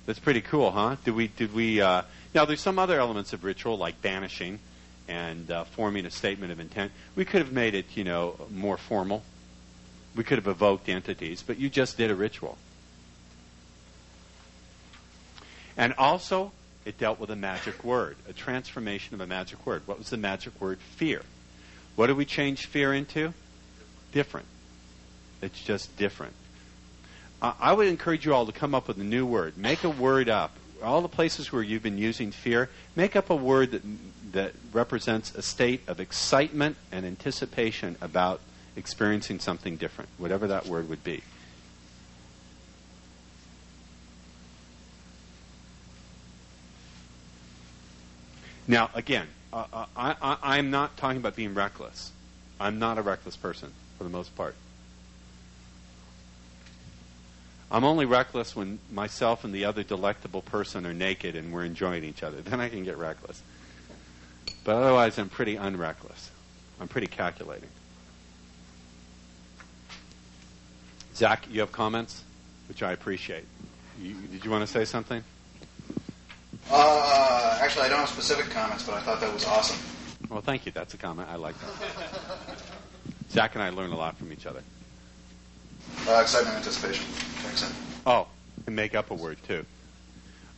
That's pretty cool, huh? Did we? Now, there's some other elements of ritual, like banishing and forming a statement of intent. We could have made it, more formal. We could have evoked entities, but you just did a ritual. And also, it dealt with a magic word, a transformation of a magic word. What was the magic word? Fear. What did we change fear into? Different. It's just different. I would encourage you all to come up with a new word. Make a word up. All the places where you've been using fear, make up a word that represents a state of excitement and anticipation about experiencing something different, whatever that word would be. Now, again, I'm not talking about being reckless. I'm not a reckless person, for the most part. I'm only reckless when myself and the other delectable person are naked and we're enjoying each other. Then I can get reckless. But otherwise, I'm pretty unreckless. I'm pretty calculating. Zach, you have comments, which I appreciate. Did you want to say something? Actually, I don't have specific comments, but I thought that was awesome. Well, thank you. That's a comment. I like that. Zach and I learn a lot from each other. Excitement, anticipation. Jackson. Oh, and make up a word, too.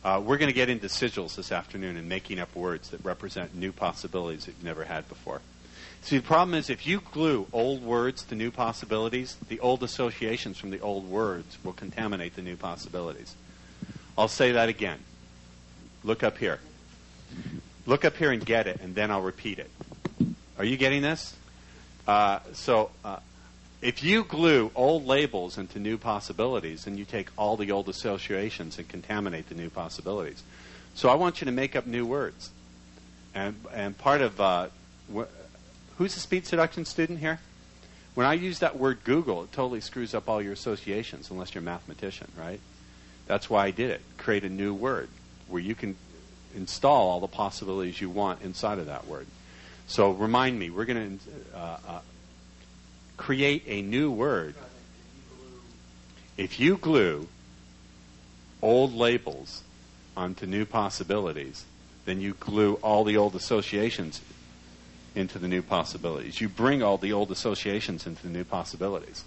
We're going to get into sigils this afternoon and making up words that represent new possibilities that you've never had before. See, the problem is if you glue old words to new possibilities, the old associations from the old words will contaminate the new possibilities. I'll say that again. Look up here. Look up here and get it, and then I'll repeat it. Are you getting this? If you glue old labels into new possibilities, then you take all the old associations and contaminate the new possibilities. So I want you to make up new words. And part of... who's a speech seduction student here? When I use that word Google, it totally screws up all your associations, unless you're a mathematician, right? That's why I did it. Create a new word where you can install all the possibilities you want inside of that word. So remind me, we're going to create a new word. If you glue old labels onto new possibilities, then you glue all the old associations into the new possibilities. You bring all the old associations into the new possibilities.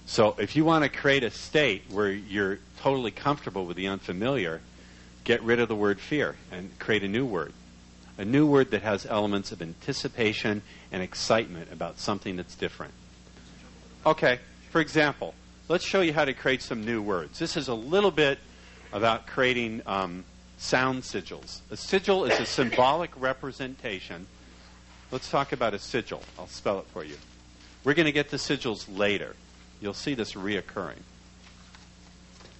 So if you want to create a state where you're totally comfortable with the unfamiliar, get rid of the word fear and create a new word. A new word that has elements of anticipation and excitement about something that's different. Okay, for example, let's show you how to create some new words. This is a little bit about creating sound sigils. A sigil is a symbolic representation. Let's talk about a sigil. I'll spell it for you. We're going to get to sigils later. You'll see this reoccurring.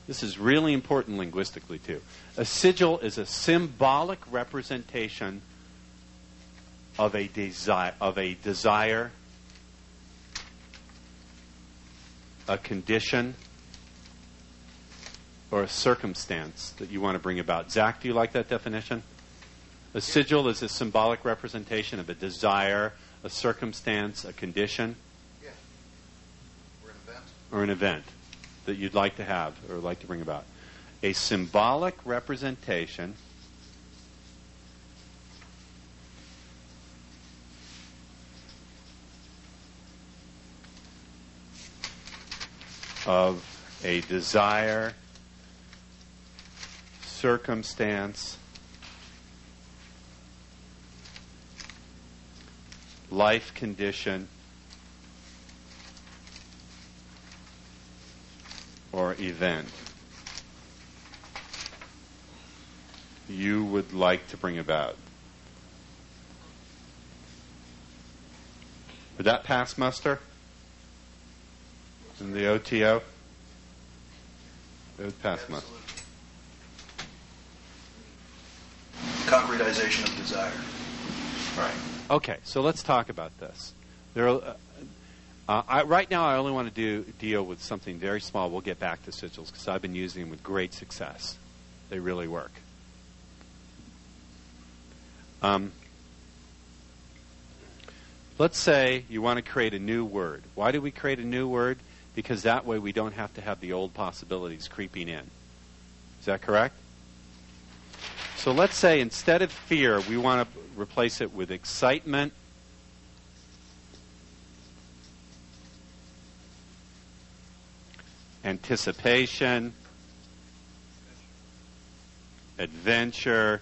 This is really important linguistically, too. A sigil is a symbolic representation of a desire, a condition, or a circumstance that you want to bring about. Zach, do you like that definition? A sigil is a symbolic representation of a desire, a circumstance, a condition. Yeah. Or an event that you'd like to have or like to bring about. A symbolic representation of a desire, circumstance, life condition, or event you would like to bring about. Would that pass muster in the OTO? It would pass muster. Concretization of desire. Right. Okay, so let's talk about this. There are, right now I only want to deal with something very small. We'll get back to sigils because I've been using them with great success. They really work. Let's say you want to create a new word. Why do we create a new word? Because that way we don't have to have the old possibilities creeping in. Is that correct? So let's say instead of fear, we want to replace it with excitement, anticipation, adventure,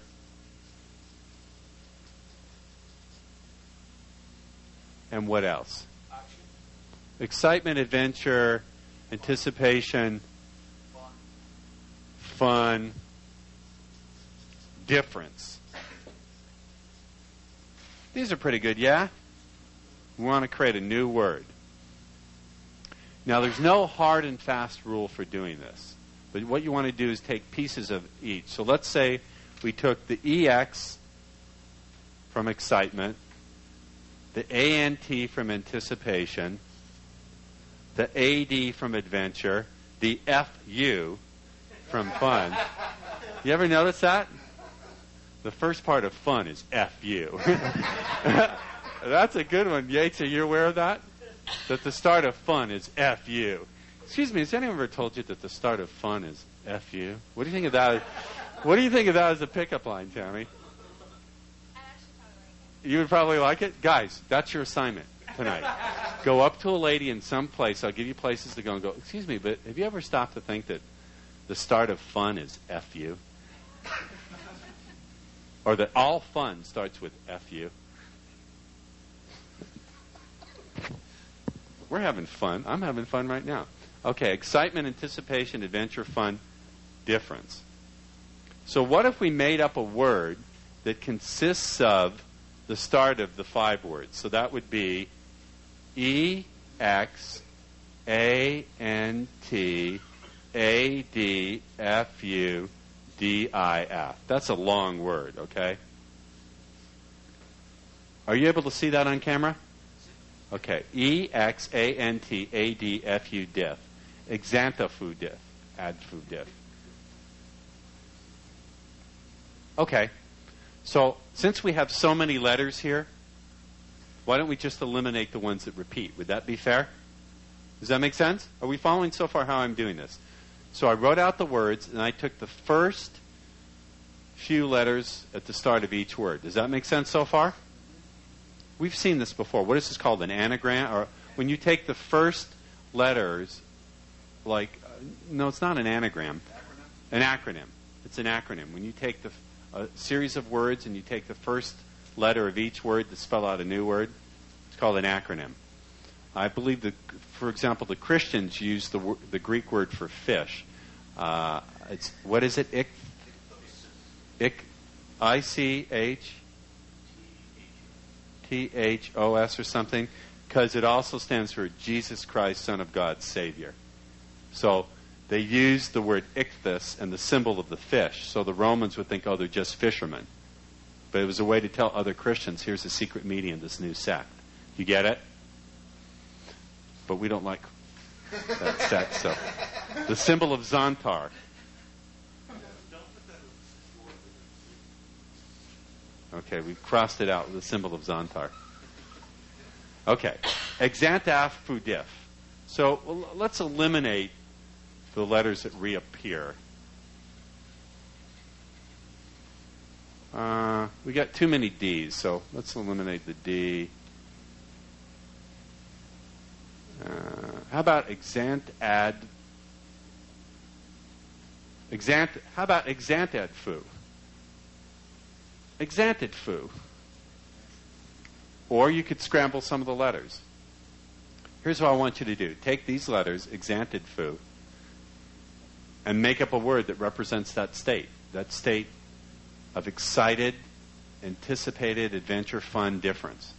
and what else? Excitement, adventure, anticipation, fun, difference. These are pretty good, yeah? We want to create a new word. Now, there's no hard and fast rule for doing this. But what you want to do is take pieces of each. So let's say we took the EX from excitement, the ANT from anticipation, the AD from adventure, the FU from fun. You ever notice that? The first part of fun is FU. That's a good one. Yates, are you aware of that? That the start of fun is FU. Excuse me, has anyone ever told you that the start of fun is FU? What do you think of that? What do you think of that as a pickup line, Tammy? You would probably like it? Guys, that's your assignment tonight. Go up to a lady in some place. I'll give you places to go and go, excuse me, but have you ever stopped to think that the start of fun is FU? Or that all fun starts with FU? We're having fun. I'm having fun right now. Okay, excitement, anticipation, adventure, fun, difference. So what if we made up a word that consists of the start of the 5 words? So that would be EX, ANT, AD, FU, DIF. That's a long word, okay? Are you able to see that on camera? Okay. EX, ANT, AD, FU, DIF. Exanthofu diff. Adfu diff. Okay. So since we have so many letters here, why don't we just eliminate the ones that repeat? Would that be fair? Does that make sense? Are we following so far how I'm doing this? So I wrote out the words, and I took the first few letters at the start of each word. Does that make sense so far? We've seen this before. What is this called? An anagram? Or when you take the first letters, like, no, it's not an anagram. An acronym. It's an acronym. When you take a series of words and you take the first letter of each word to spell out a new word, it's called an acronym. I believe that, for example, the Christians use the Greek word for fish. It's, what is it? ICHTHOS or something, because it also stands for Jesus Christ, Son of God, Savior. So they use the word ichthys and the symbol of the fish. So the Romans would think, oh, they're just fishermen. But it was a way to tell other Christians, here's the secret meaning of this new sect. You get it? But we don't like that sect. So the symbol of Xantar. Okay, we crossed it out with the symbol of Xantar. Okay, exantaph fudif. So let's eliminate the letters that reappear. We got too many D's, so let's eliminate the D. How about exantad? How about exantad foo? Exantid foo. Or you could scramble some of the letters. Here's what I want you to do. Take these letters, exantid foo, and make up a word that represents that state of excited, anticipated, adventure, fun, difference.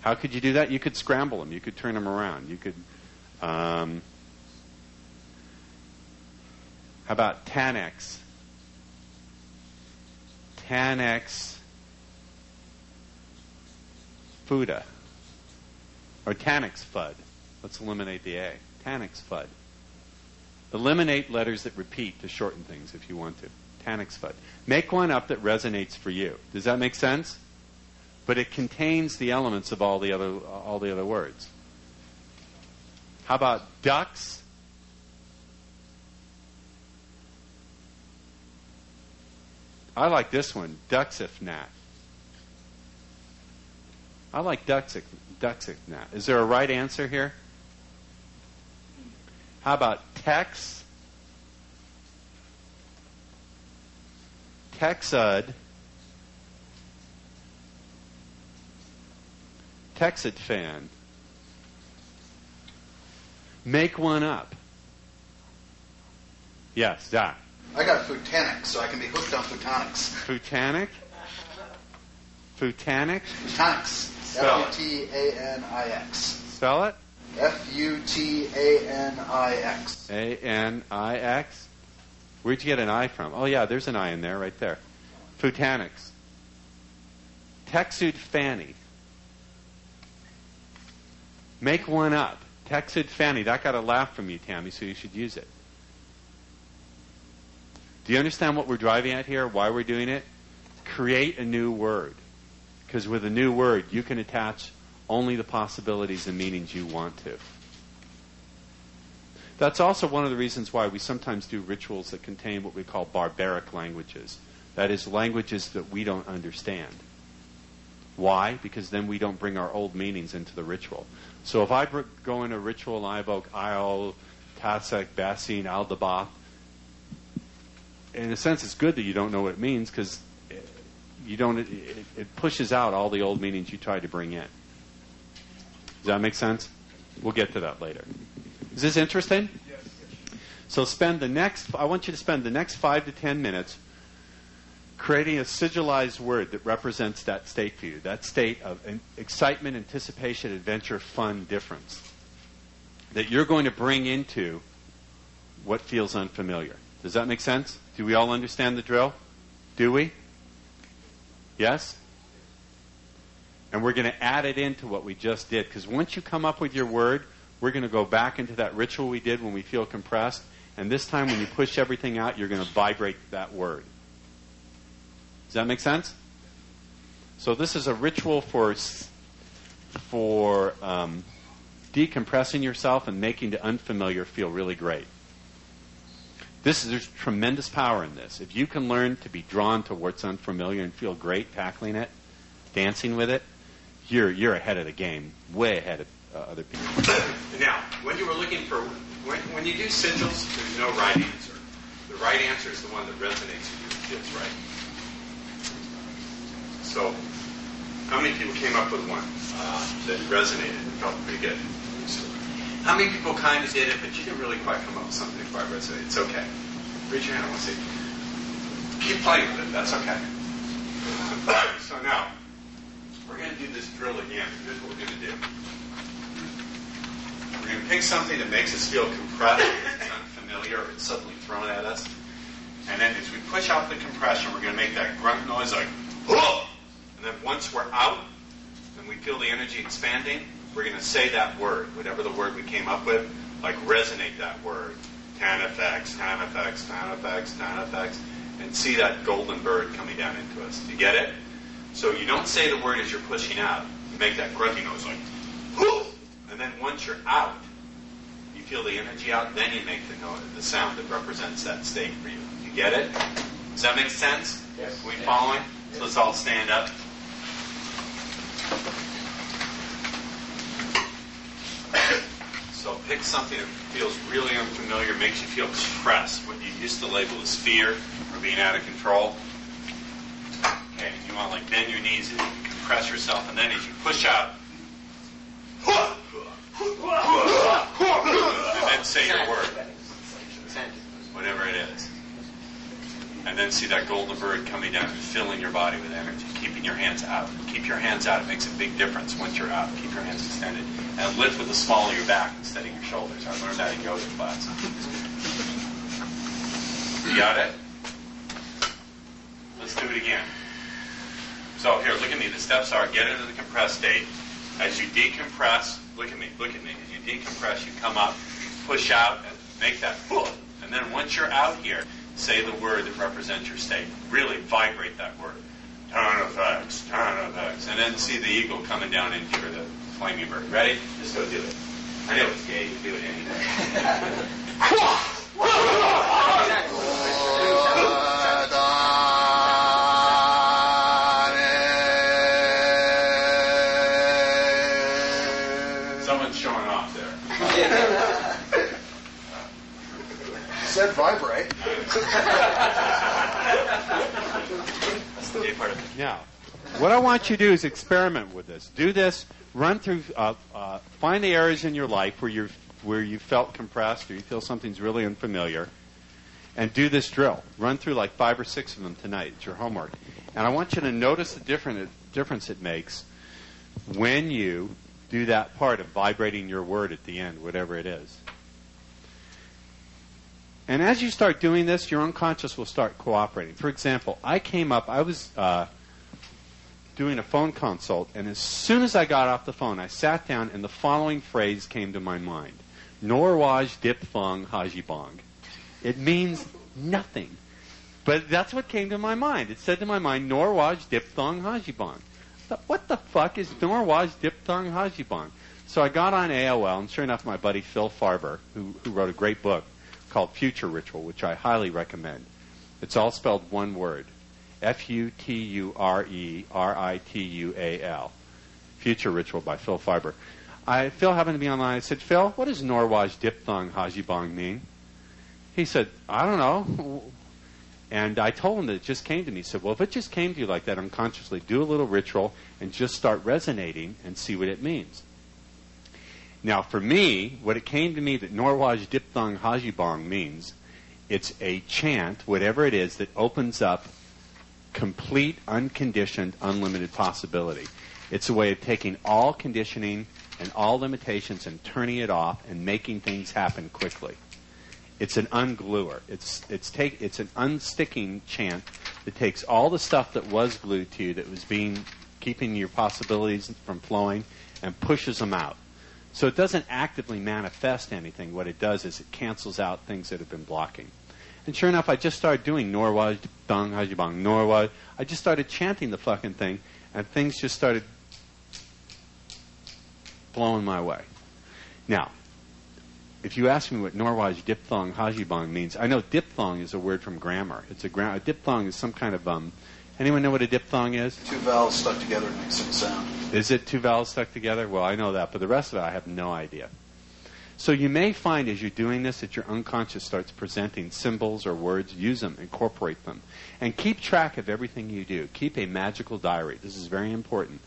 How could you do that? You could scramble them. You could turn them around. You could, how about Tanex? Tanex Fuda. Or Tanex Fud. Let's eliminate the A. Tanex Fud. Eliminate letters that repeat to shorten things if you want to. Tanex Fud. Make one up that resonates for you. Does that make sense? But it contains the elements of all the other words. How about ducks? I like this one, duxifnat. I like duxifnat. Is there a right answer here? How about tex? Texud. Texid fan. Make one up. Yes, Doc. I got Futanic, so I can be hooked on Futonics. Futanic? Futanic? Futonics. F-U-T-A-N-I-X. Spell it? F-U-T-A-N-I-X. A-N-I-X? Where'd you get an I from? Oh, yeah, there's an I in there, right there. Futanics. Texud Fanny. Make one up. Texud Fanny. That got a laugh from you, Tammy, so you should use it. Do you understand what we're driving at here? Why we're doing it? Create a new word. Because with a new word, you can attach only the possibilities and meanings you want to. That's also one of the reasons why we sometimes do rituals that contain what we call barbaric languages. That is, languages that we don't understand. Why? Because then we don't bring our old meanings into the ritual. So if I go in a ritual and I evoke Ayol, Tasek, Basin, Aldabath, in a sense it's good that you don't know what it means because it pushes out all the old meanings you tried to bring in. Does that make sense? We'll get to that later. Is this interesting? Yes. So I want you to spend the next 5 to 10 minutes creating a sigilized word that represents that state for you, that state of excitement, anticipation, adventure, fun, difference, that you're going to bring into what feels unfamiliar. Does that make sense? Do we all understand the drill? Do we? Yes? And we're going to add it into what we just did, because once you come up with your word, we're going to go back into that ritual we did when we feel compressed, And this time when you push everything out, you're going to vibrate that word. Does that make sense? So this is a ritual for decompressing yourself and making the unfamiliar feel really great. There's tremendous power in this. If you can learn to be drawn to what's unfamiliar and feel great tackling it, dancing with it, you're ahead of the game, way ahead of other people. Now, when you were looking for, when you do sigils, there's no right answer. The right answer is the one that resonates with you, feels right. So, how many people came up with one that resonated and felt pretty good? How many people kind of did it, but you didn't really quite come up with something that quite resonated? It's okay. Raise your hand, I want to see. Keep playing with it, that's okay. So now, we're going to do this drill again. Here's what we're going to do. We're going to pick something that makes us feel compressed, it's unfamiliar, or it's suddenly thrown at us. And then as we push out the compression, we're going to make that grunt noise like, whoa! And then once we're out, and we feel the energy expanding, we're going to say that word, whatever the word we came up with, like resonate that word. Tanifex, Tanifex, Tanifex, Tanifex, and see that golden bird coming down into us. Do you get it? So you don't say the word as you're pushing out. You make that grunty noise like, whoo! And then once you're out, you feel the energy out, then you make the sound that represents that state for you. You get it? Does that make sense? Yes. Are we following? So let's all stand up. So pick something that feels really unfamiliar, makes you feel stressed, what you used to label as fear or being out of control. Okay, you want to like bend your knees and compress yourself, and then as you push out, and then say your word, whatever it is. And then see that golden bird coming down and filling your body with energy, keeping your hands out. Keep your hands out. It makes a big difference once you're out. Keep your hands extended. And lift with the small of your back instead of your shoulders. I learned that in yoga class. You got it? Let's do it again. So here, look at me. The steps are get into the compressed state. As you decompress, look at me. As you decompress, you come up, push out, and make that whoop. And then once you're out here, say the word that represents your state. Really vibrate that word. Tanifex, Tanifex. And then see the eagle coming down into the flaming bird. Ready? Just go do it. I know it's gay. You can do it anytime. Someone's showing off there. Said vibrate. Now, what I want you to do is experiment with this. Do this. Run through. Find the areas in your life where you felt compressed or you feel something's really unfamiliar, and do this drill. Run through like 5 or 6 of them tonight. It's your homework, and I want you to notice the difference it makes when you do that part of vibrating your word at the end, whatever it is. And as you start doing this, your unconscious will start cooperating. For example, I was doing a phone consult, and as soon as I got off the phone, I sat down, and the following phrase came to my mind. Norwaj Diphthong Hajibong. It means nothing. But that's what came to my mind. It said to my mind, Norwaj Diphthong Hajibong. What the fuck is Norwaj Diphthong Hajibong? So I got on AOL, and sure enough, my buddy Phil Farber, who wrote a great book called Future Ritual, which I highly recommend. It's all spelled one word. Futureritual. Future Ritual by Phil Farber. Phil happened to be online. I said, Phil, what does Norwaj Diphthong Hajibong mean? He said, I don't know. And I told him that it just came to me. He said, well, if it just came to you like that unconsciously, do a little ritual and just start resonating and see what it means. Now, for me, what it came to me that Norwaj Diphthong Hajibong means, it's a chant, whatever it is, that opens up complete, unconditioned, unlimited possibility. It's a way of taking all conditioning and all limitations and turning it off and making things happen quickly. It's an ungluer. It's an unsticking chant that takes all the stuff that was glued to you, that was keeping your possibilities from flowing, and pushes them out. So it doesn't actively manifest anything. What it does is it cancels out things that have been blocking. And sure enough, I just started doing Norwaj, Dang, Hajibang, Norwaj. I just started chanting the fucking thing, and things just started blowing my way. Now, if you ask me what Norwaj, Diphthong, Hajibang means, I know diphthong is a word from grammar. It's a diphthong is some kind of, anyone know what a diphthong is? Two vowels stuck together to make some sound. Is it two vowels stuck together? Well, I know that, but the rest of it I have no idea. So you may find as you're doing this that your unconscious starts presenting symbols or words. Use them, incorporate them, and keep track of everything you do. Keep a magical diary. This is very important.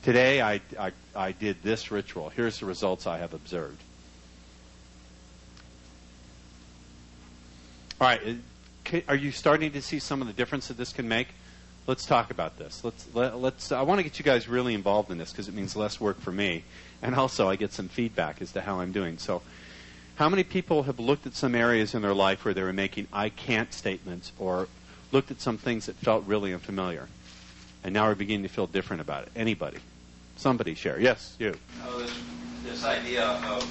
Today I did this ritual. Here's the results I have observed. All right, are you starting to see some of the difference that this can make? Let's talk about this. Let's. I want to get you guys really involved in this because it means less work for me, and also I get some feedback as to how I'm doing. So, how many people have looked at some areas in their life where they were making "I can't" statements, or looked at some things that felt really unfamiliar, and now are beginning to feel different about it? Anybody? Somebody share. Yes, you. Oh, this idea of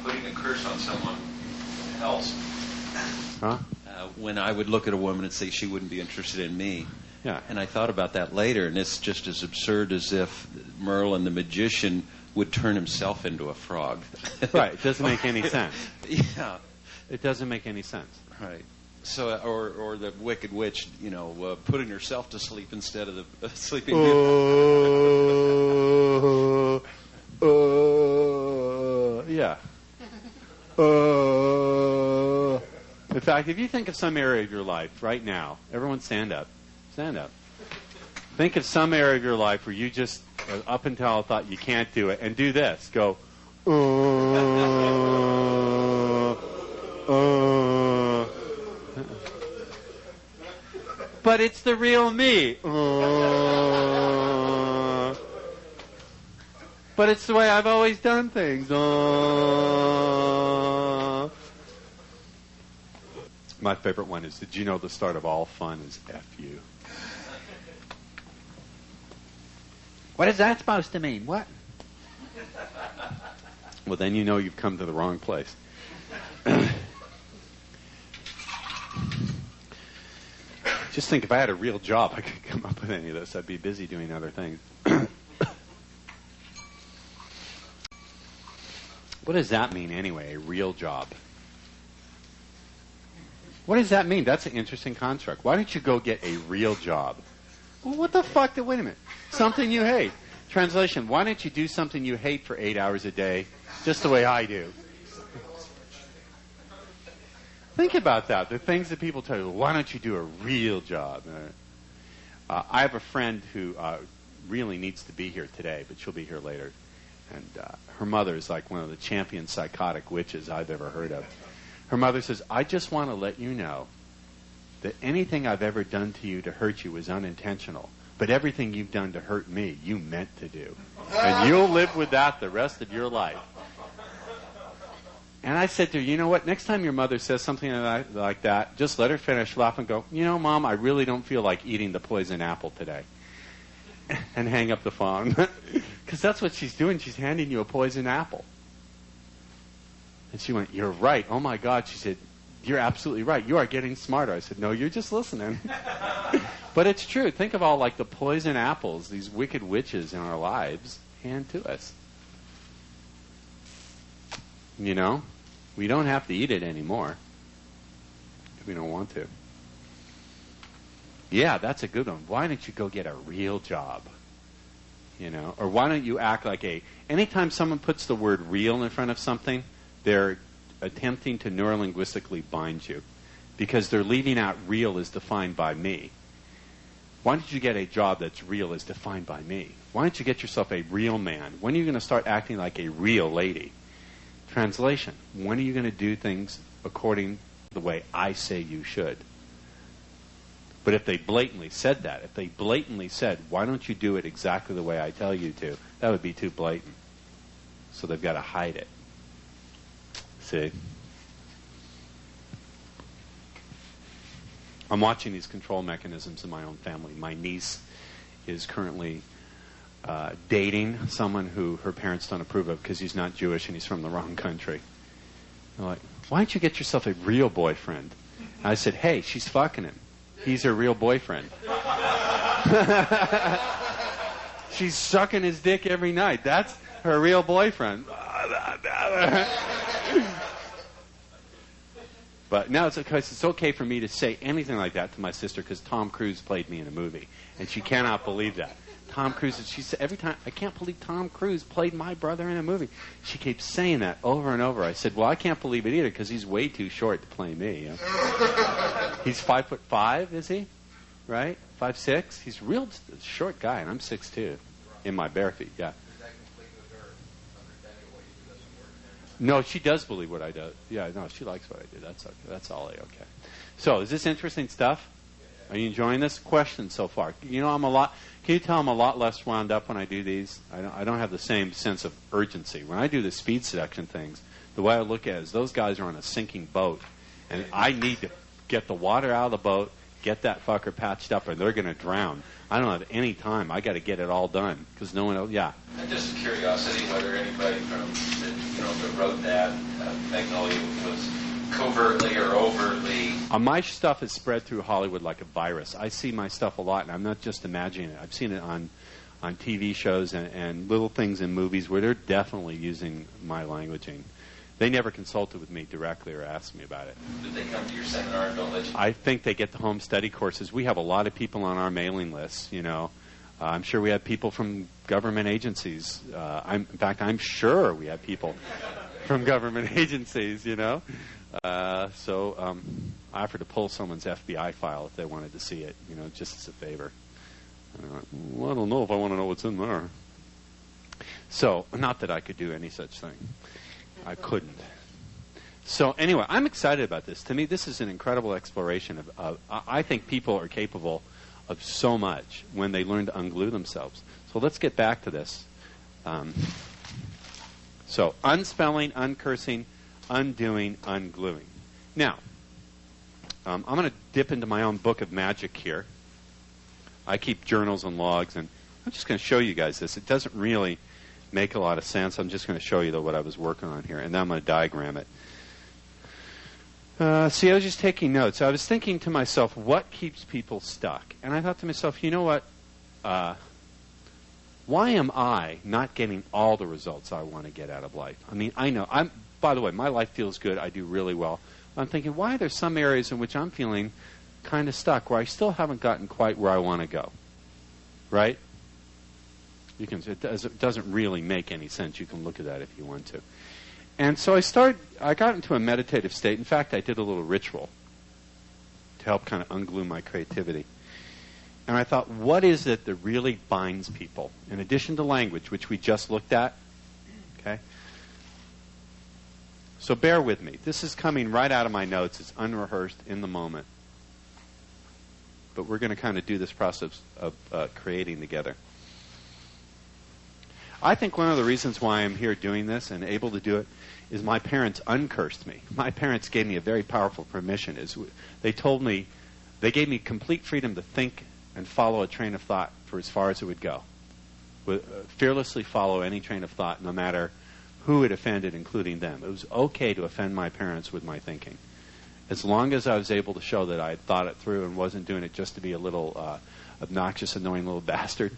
putting a curse on someone else. Huh? When I would look at a woman and say she wouldn't be interested in me. Yeah. And I thought about that later, and it's just as absurd as if Merlin the magician would turn himself into a frog. Right. It doesn't make any sense. Yeah. It doesn't make any sense. Right. So, or the wicked witch, putting herself to sleep instead of the sleeping. Yeah. In fact, if you think of some area of your life right now, everyone stand up. Stand up. Think of some area of your life where you just, up until thought you can't do it, and do this. Go, But it's the real me. But it's the way I've always done things. My favorite one is, did you know the start of all fun is F you? What is that supposed to mean? What? Well, then you know you've come to the wrong place. Just think, if I had a real job, I could come up with any of this. I'd be busy doing other things. What does that mean anyway, a real job? What does that mean? That's an interesting construct. Why don't you go get a real job? Well, what the fuck? Wait a minute. Something you hate. Translation, why don't you do something you hate for 8 hours a day, just the way I do? Think about that. The things that people tell you, why don't you do a real job? I have a friend who really needs to be here today, but she'll be here later. And her mother is like one of the champion psychotic witches I've ever heard of. Her mother says, I just want to let you know that anything I've ever done to you to hurt you was unintentional. But everything you've done to hurt me, you meant to do. And you'll live with that the rest of your life. And I said to her, you know what? Next time your mother says something like that, just let her finish, laugh, and go, you know, Mom, I really don't feel like eating the poison apple today. And hang up the phone. Because that's what she's doing. She's handing you a poison apple. And she went, you're right. Oh, my God. She said, you're absolutely right. You are getting smarter. I said, no, you're just listening. But it's true. Think of all like the poison apples these wicked witches in our lives hand to us. You know, we don't have to eat it anymore if we don't want to. Yeah, that's a good one. Why don't you go get a real job? You know, or why don't you act like anytime someone puts the word real in front of something, they're attempting to neurolinguistically bind you because they're leaving out real as defined by me. Why don't you get a job that's real as defined by me? Why don't you get yourself a real man? When are you going to start acting like a real lady? Translation, when are you going to do things according to the way I say you should? But if they blatantly said that, if they blatantly said, why don't you do it exactly the way I tell you to, that would be too blatant. So they've got to hide it. See? I'm watching these control mechanisms in my own family. My niece is currently dating someone who her parents don't approve of because he's not Jewish and he's from the wrong country. They're like, why don't you get yourself a real boyfriend? And I said, hey, she's fucking him. He's her real boyfriend. She's sucking his dick every night. That's her real boyfriend. But now it's okay for me to say anything like that to my sister because Tom Cruise played me in a movie. And she cannot believe that. Tom Cruise, she said every time, I can't believe Tom Cruise played my brother in a movie. She keeps saying that over and over. I said, well, I can't believe it either because he's way too short to play me. You know? He's 5'5", is he? Right? 5'6"? He's a real short guy, and I'm 6'2", in my bare feet, yeah. No, she does believe what I do. Yeah, no, she likes what I do. That's okay. That's all okay. So, is this interesting stuff? Are you enjoying this? Questions so far? You know, can you tell I'm a lot less wound up when I do these? I don't have the same sense of urgency. When I do the speed seduction things, the way I look at it is those guys are on a sinking boat, and I need to get the water out of the boat, get that fucker patched up, or they're going to drown. I don't have any time. I got to get it all done because no one else. Yeah. And just curiosity, whether anybody that wrote that Magnolia was covertly or overtly. My stuff is spread through Hollywood like a virus. I see my stuff a lot, and I'm not just imagining it. I've seen it on TV shows and little things in movies where they're definitely using my languaging. They never consulted with me directly or asked me about it. Did they come to your seminar and don't let you? I think they get the home study courses. We have a lot of people on our mailing list, you know. I'm sure we have people from government agencies. In fact, I'm sure we have people from government agencies, you know. So I offered to pull someone's FBI file if they wanted to see it, you know, just as a favor. Well, I don't know if I want to know what's in there. So, not that I could do any such thing. I couldn't. So anyway, I'm excited about this. To me, this is an incredible exploration of I think people are capable of so much when they learn to unglue themselves. So let's get back to this. So unspelling, uncursing, undoing, ungluing. Now, I'm going to dip into my own book of magic here. I keep journals and logs, and I'm just going to show you guys this. It doesn't really make a lot of sense. I'm just going to show you what I was working on here, and then I'm going to diagram it. See, I was just taking notes. I was thinking to myself, what keeps people stuck? And I thought to myself, you know what? Why am I not getting all the results I want to get out of life? I mean, I know. By the way, my life feels good. I do really well. I'm thinking, why are there some areas in which I'm feeling kind of stuck, where I still haven't gotten quite where I want to go? Right? It doesn't really make any sense. You can look at that if you want to. And so I got into a meditative state. In fact, I did a little ritual to help kind of unglue my creativity. And I thought, what is it that really binds people? In addition to language, which we just looked at. Okay? So bear with me. This is coming right out of my notes. It's unrehearsed in the moment. But we're going to kind of do this process of creating together. I think one of the reasons why I'm here doing this and able to do it is my parents uncursed me. My parents gave me a very powerful permission. They told me, they gave me complete freedom to think and follow a train of thought for as far as it would go. Fearlessly follow any train of thought, no matter who it offended, including them. It was okay to offend my parents with my thinking, as long as I was able to show that I had thought it through and wasn't doing it just to be a little obnoxious, annoying little bastard.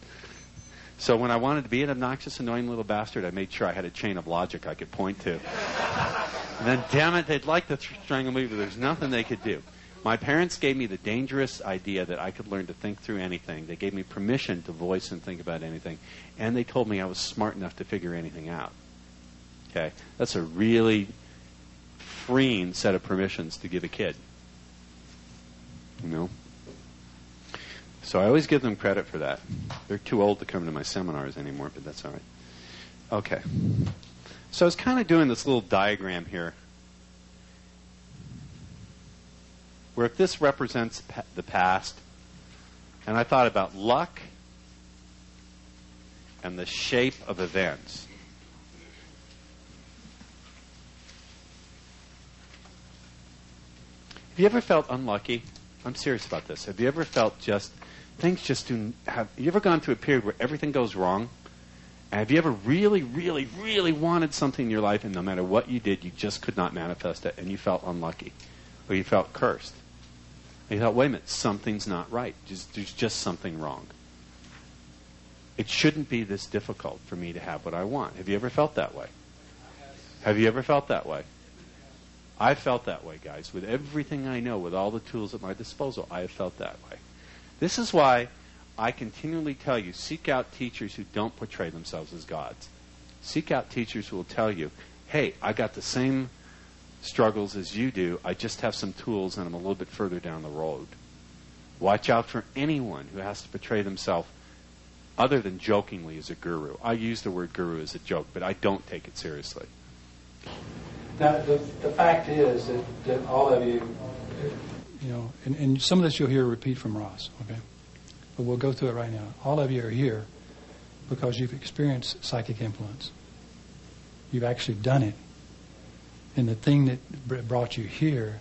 So when I wanted to be an obnoxious, annoying little bastard, I made sure I had a chain of logic I could point to. And then, damn it, they'd like to strangle me, but there's nothing they could do. My parents gave me the dangerous idea that I could learn to think through anything. They gave me permission to voice and think about anything. And they told me I was smart enough to figure anything out. Okay? That's a really freeing set of permissions to give a kid. You know? So I always give them credit for that. They're too old to come to my seminars anymore, but that's all right. Okay. So I was kind of doing this little diagram here, where if this represents the past, and I thought about luck and the shape of events. Have you ever felt unlucky? I'm serious about this. Have you ever felt things just have you ever gone through a period where everything goes wrong? And have you ever really, really, really wanted something in your life, and no matter what you did, you just could not manifest it, and you felt unlucky, or you felt cursed? And you thought, wait a minute, something's not right. There's just something wrong. It shouldn't be this difficult for me to have what I want. Have you ever felt that way? Have you ever felt that way? I felt that way, guys. With everything I know, with all the tools at my disposal, I have felt that way. This is why I continually tell you, seek out teachers who don't portray themselves as gods. Seek out teachers who will tell you, hey, I got the same struggles as you do. I just have some tools and I'm a little bit further down the road. Watch out for anyone who has to portray themselves other than jokingly as a guru. I use the word guru as a joke, but I don't take it seriously. Now, the fact is that all of you, and some of this you'll hear repeat from Ross, okay? But we'll go through it right now. All of you are here because you've experienced psychic influence. You've actually done it. And the thing that brought you here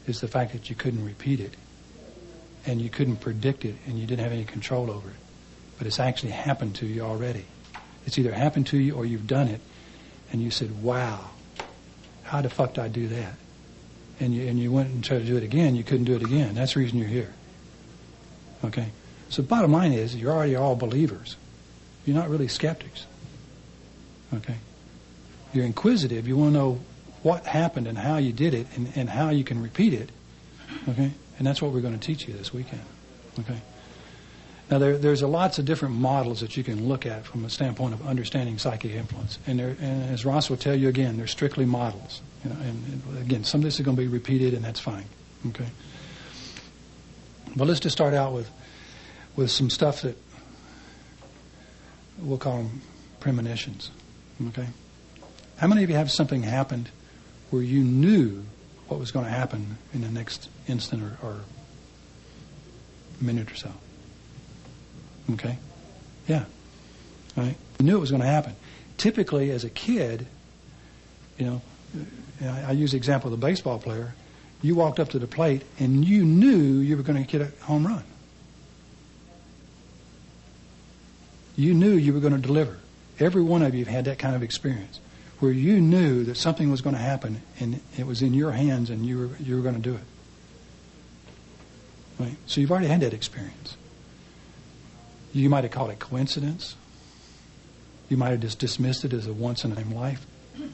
is the fact that you couldn't repeat it. And you couldn't predict it, and you didn't have any control over it. But it's actually happened to you already. It's either happened to you or you've done it, and you said, wow, how the fuck did I do that? And you went and tried to do it again, you couldn't do it again. That's the reason you're here. Okay? So the bottom line is, you're already all believers. You're not really skeptics. Okay? You're inquisitive. You want to know what happened and how you did it and how you can repeat it. Okay? And that's what we're going to teach you this weekend. Okay? Now, there's lots of different models that you can look at from a standpoint of understanding psychic influence. And as Ross will tell you again, they're strictly models. And again, some of this is going to be repeated, and that's fine. Okay? But let's just start out with some stuff that we'll call them premonitions. Okay? How many of you have something happened where you knew what was going to happen in the next instant or minute or so? Okay? Yeah. All right? You knew it was going to happen. Typically, as a kid, I use the example of the baseball player. You walked up to the plate and you knew you were going to get a home run. You knew you were going to deliver. Every one of you have had that kind of experience where you knew that something was going to happen and it was in your hands and you were going to do it. Right? So you've already had that experience. You might have called it coincidence. You might have just dismissed it as a once-in-a-life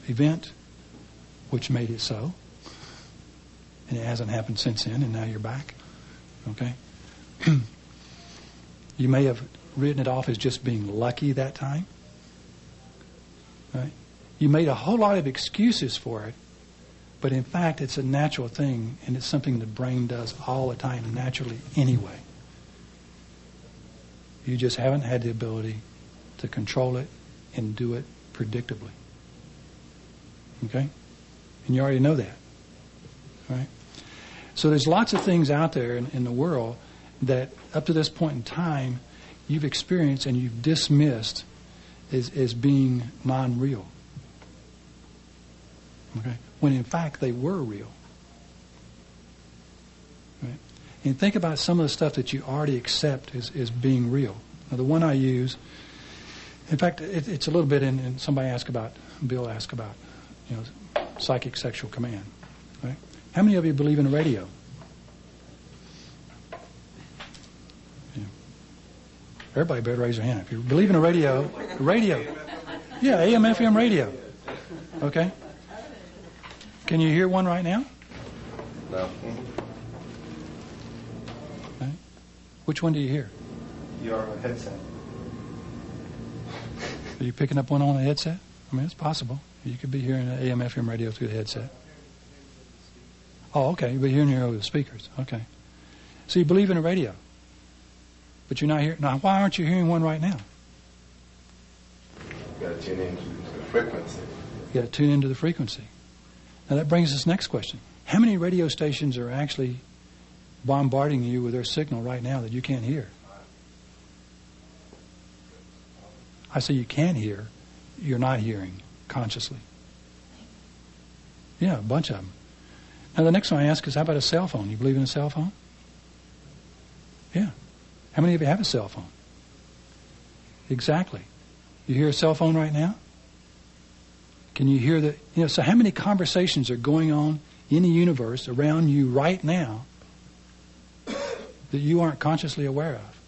event, which made it so. And it hasn't happened since then, and now you're back. Okay? You may have written it off as just being lucky that time. Right? You made a whole lot of excuses for it, but in fact it's a natural thing, and it's something the brain does all the time naturally anyway. You just haven't had the ability to control it and do it predictably. Okay? And you already know that. Right? So there's lots of things out there in the world that up to this point in time you've experienced and you've dismissed as being non-real. Okay? When in fact they were real. Right? And think about some of the stuff that you already accept as being real. Now the one I use, in fact, it's a little bit in somebody asked about, Bill asked about, psychic sexual command. Right? How many of you believe in radio? Yeah. Everybody better raise their hand. If you believe in a radio. Yeah, AM, FM radio. Okay? Can you hear one right now? No. Right? Which one do you hear? Your headset. Are you picking up one on the headset? I mean, it's possible. You could be hearing an AM, FM radio through the headset. Oh, okay. You'll be hearing it over the speakers. Okay. So you believe in a radio, but you're not hearing. Now, why aren't you hearing one right now? You got to tune into the frequency. You got to tune into the frequency. Now that brings us to this next question: how many radio stations are actually bombarding you with their signal right now that you can't hear? I say you can hear. You're not hearing consciously. Yeah, a bunch of them. Now the next one I ask is, how about a cell phone? You believe in a cell phone? Yeah. How many of you have a cell phone? Exactly. You hear a cell phone right now? Can you hear the, so how many conversations are going on in the universe around you right now that you aren't consciously aware of?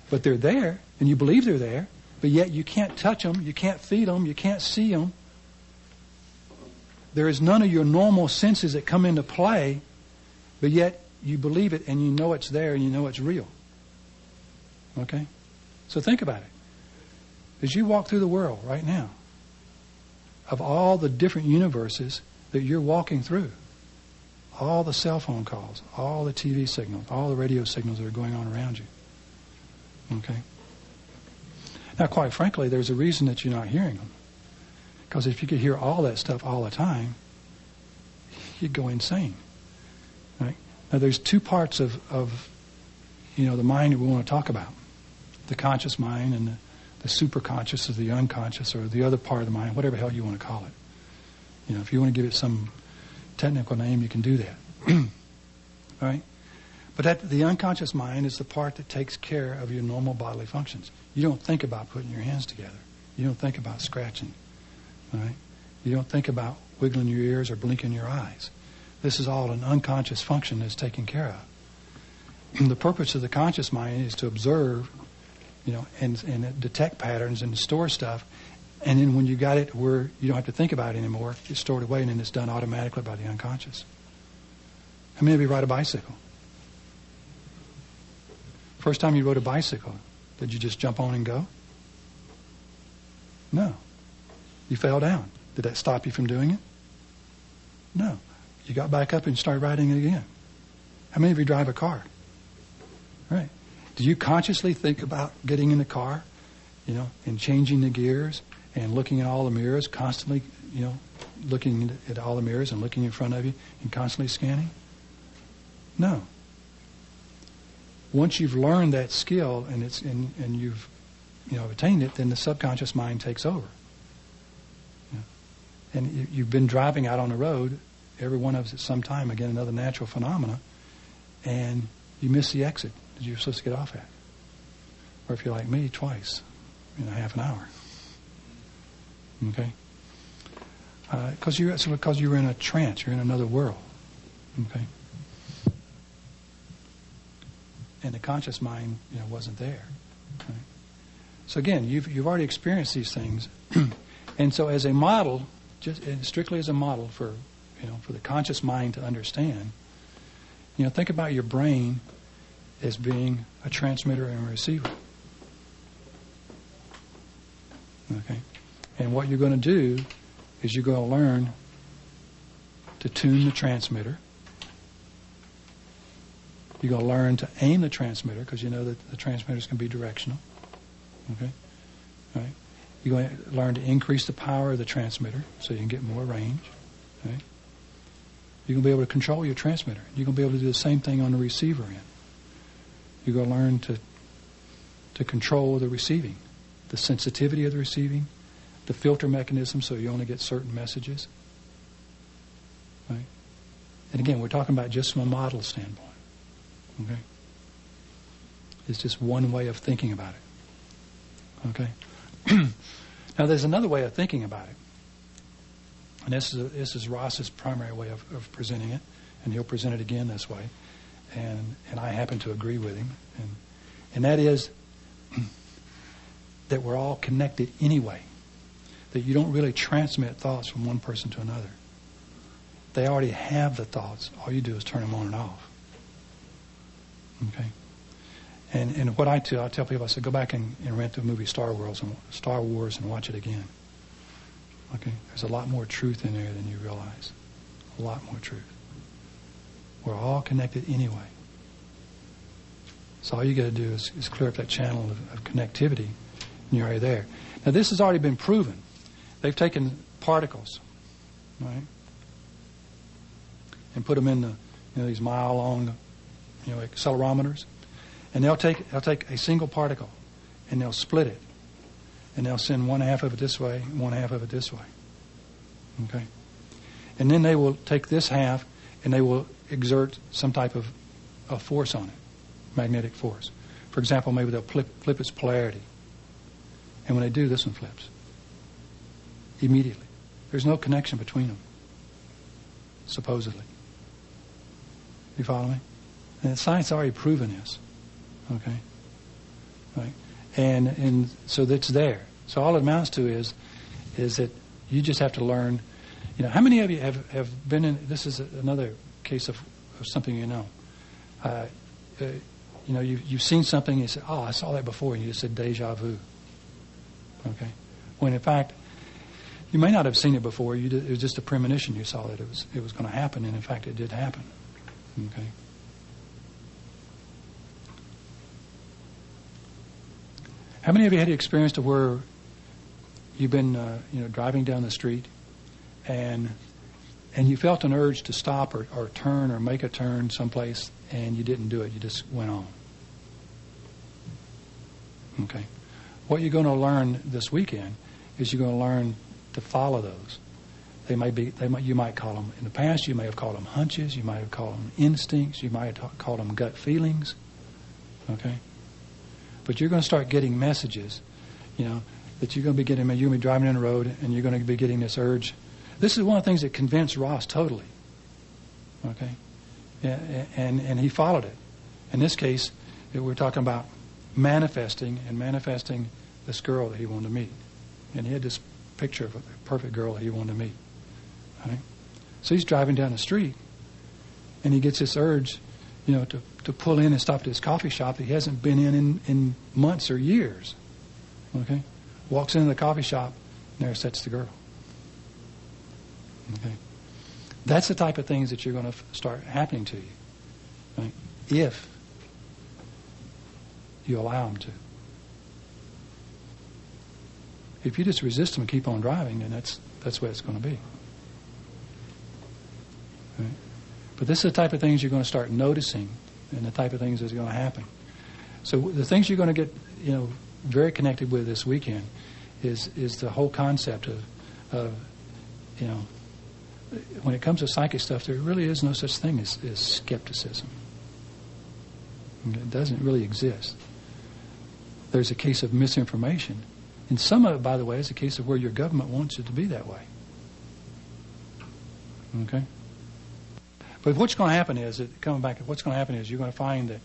But they're there, and you believe they're there, but yet you can't touch them, you can't feed them, you can't see them. There is none of your normal senses that come into play, but yet you believe it and you know it's there and you know it's real. Okay? So think about it. As you walk through the world right now, of all the different universes that you're walking through, all the cell phone calls, all the TV signals, all the radio signals that are going on around you. Okay? Now, quite frankly, there's a reason that you're not hearing them. Because if you could hear all that stuff all the time, you'd go insane. Right? Now, there's two parts of the mind that we want to talk about. The conscious mind and the superconscious, or the unconscious, or the other part of the mind, whatever hell you want to call it. If you want to give it some technical name, you can do that. All right? But the unconscious mind is the part that takes care of your normal bodily functions. You don't think about putting your hands together. You don't think about scratching. All right? You don't think about wiggling your ears or blinking your eyes. This is all an unconscious function that's taken care of. The purpose of the conscious mind is to observe, and detect patterns and store stuff. And then when you got it where you don't have to think about it anymore, it's stored away and then it's done automatically by the unconscious. How many of you ride a bicycle? First time you rode a bicycle, did you just jump on and go? No. You fell down. Did that stop you from doing it? No. You got back up and started riding it again. How many of you drive a car? Right. Do you consciously think about getting in the car, and changing the gears and looking at all the mirrors, constantly, looking at all the mirrors and looking in front of you and constantly scanning? No. Once you've learned that skill and you've attained it, then the subconscious mind takes over. And you've been driving out on the road, every one of us at some time, again, another natural phenomena, and you miss the exit that you're supposed to get off at. Or if you're like me, twice in a half an hour. Okay? Because you're in a trance, you're in another world. Okay? And the conscious mind, wasn't there. Right? So again, you've already experienced these things, and so as a model, strictly as a model for the conscious mind to understand, think about your brain as being a transmitter and a receiver. Okay, and what you're going to do is you're going to learn to tune the transmitter. You're going to learn to aim the transmitter, because you know that the transmitters can be directional. Okay? Right? You're going to learn to increase the power of the transmitter so you can get more range. Right? You're going to be able to control your transmitter. You're going to be able to do the same thing on the receiver end. You're going to learn to control the receiving, the sensitivity of the receiving, the filter mechanism so you only get certain messages. Right? And again, we're talking about just from a model standpoint. Okay? It's just one way of thinking about it. Okay? Now, there's another way of thinking about it. And this is Ross's primary way of presenting it, and he'll present it again this way. And I happen to agree with him. And that is that we're all connected anyway. That you don't really transmit thoughts from one person to another. They already have the thoughts. All you do is turn them on and off. Okay? And what I tell people, I say, go back and rent the movie Star Wars and watch it again. Okay? There's a lot more truth in there than you realize. A lot more truth. We're all connected anyway. So all you got to do is clear up that channel of connectivity, and you're already there. Now, this has already been proven. They've taken particles, right, and put them in these mile-long, accelerometers, and they'll take a single particle, and they'll split it, and they'll send one half of it this way, and one half of it this way. Okay, and then they will take this half, and they will exert some type of force on it. magnetic force. For example, maybe they'll flip its polarity. And when they do, this one flips. Immediately. There's no connection between them, supposedly. You follow me? And science already proven this. Okay? Right? And so that's there. So all it amounts to is that you just have to learn. You know, how many of you have been in, this is another case of something you know. You know, you've seen something and you say, oh, I saw that before, and you just said deja vu. Okay? When in fact, you may not have seen it before. It was just a premonition. You saw that it was going to happen, and in fact, it did happen. Okay? How many of you had the experience to where you've been, driving down the street, and you felt an urge to stop or turn or make a turn someplace, and you didn't do it. You just went on. Okay. What you're going to learn this weekend is you're going to learn to follow those. You might call them, in the past, you may have called them hunches, you might have called them instincts, you might have called them gut feelings. Okay? But you're going to start getting messages, that you're going to be getting. You're going to be driving down the road, and you're going to be getting this urge. This is one of the things that convinced Ross totally. Okay? Yeah, and he followed it. In this case, we're talking about manifesting this girl that he wanted to meet. And he had this picture of a perfect girl that he wanted to meet. Right? So he's driving down the street, and he gets this urge, to pull in and stop at this coffee shop that he hasn't been in months or years. Okay? Walks into the coffee shop, and there sits the girl. Okay? That's the type of things that you're going to start happening to you. Right? If you allow them to. If you just resist them and keep on driving, then that's what it's going to be. Right? But this is the type of things you're going to start noticing, and the type of things that's going to happen. So the things you're going to get, very connected with this weekend is the whole concept of when it comes to psychic stuff, there really is no such thing as skepticism. It doesn't really exist. There's a case of misinformation. And some of it, by the way, is a case of where your government wants it to be that way. Okay? But what's going to happen is, what's going to happen is you're going to find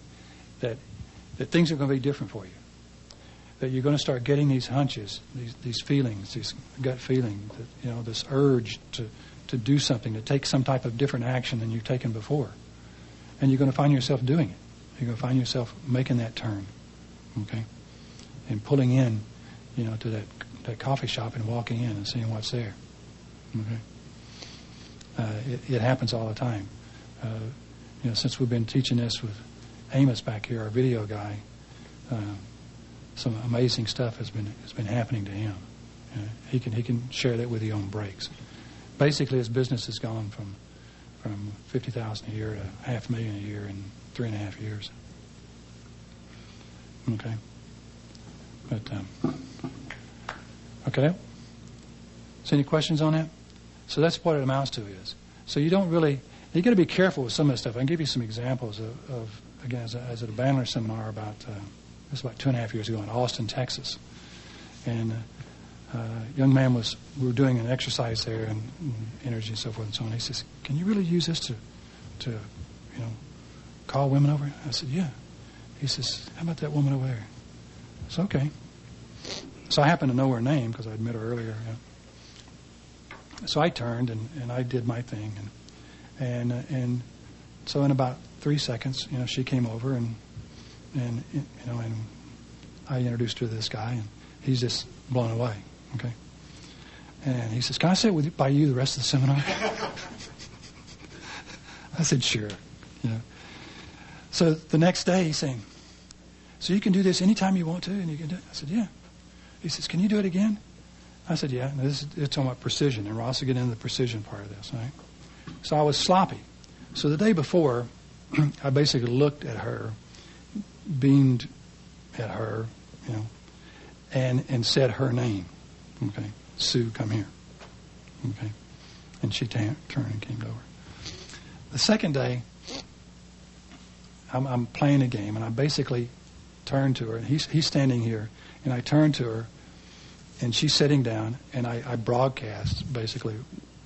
that things are going to be different for you. That you're going to start getting these hunches, these feelings, these gut feelings, this urge to do something, to take some type of different action than you've taken before. And you're going to find yourself doing it. You're going to find yourself making that turn. Okay? And pulling in, to that coffee shop and walking in and seeing what's there. Okay? It happens all the time. Since we've been teaching this with Amos back here, our video guy, some amazing stuff has been happening to him. He can share that with you on breaks. Basically, his business has gone from $50,000 a year to $500,000 a year in 3.5 years. Okay. But okay. So any questions on that? So that's what it amounts to is. So you got to be careful with some of this stuff. I can give you some examples of again, as at a Bandler seminar about 2.5 years ago in Austin, Texas. And a young man we were doing an exercise there and energy and so forth and so on. He says, can you really use this to call women over? I said, yeah. He says, how about that woman over there? I said, okay. So I happened to know her name because I'd met her earlier. So I turned and I did my thing. And so in about 3 seconds, she came over and I introduced her to this guy, and he's just blown away. Okay. And he says, can I sit by you the rest of the seminar? I said, sure. So the next day he's saying, so you can do this anytime you want to, and you can do it? I said, yeah. He says, can you do it again? I said, yeah. It's talking about precision, and Ross will get into the precision part of this, right? So I was sloppy. So the day before, I basically looked at her, beamed at her, and said her name. Okay, Sue, come here. Okay, and she turned and came over. The second day, I'm playing a game, and I basically turn to her, and he's standing here, and I turn to her, and she's sitting down, and I broadcast, basically,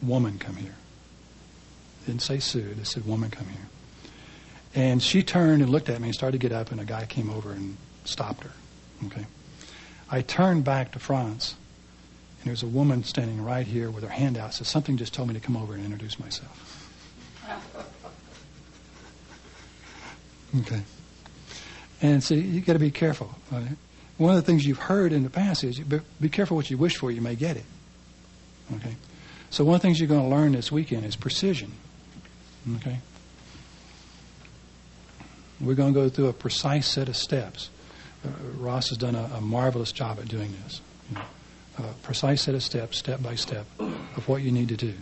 woman, come here. Didn't say Sue, it said woman, come here. And she turned and looked at me and started to get up, and a guy came over and stopped her. Okay. I turned back to France, and there's a woman standing right here with her hand out. Says, something just told me to come over and introduce myself. Okay. And so you got to be careful. Right? One of the things you've heard in the past is be careful what you wish for, you may get it. Okay. So one of the things you're going to learn this weekend is precision. Okay. We're going to go through a precise set of steps. Ross has done a marvelous job at doing this. You know, a precise set of steps, step by step, of what you need to do.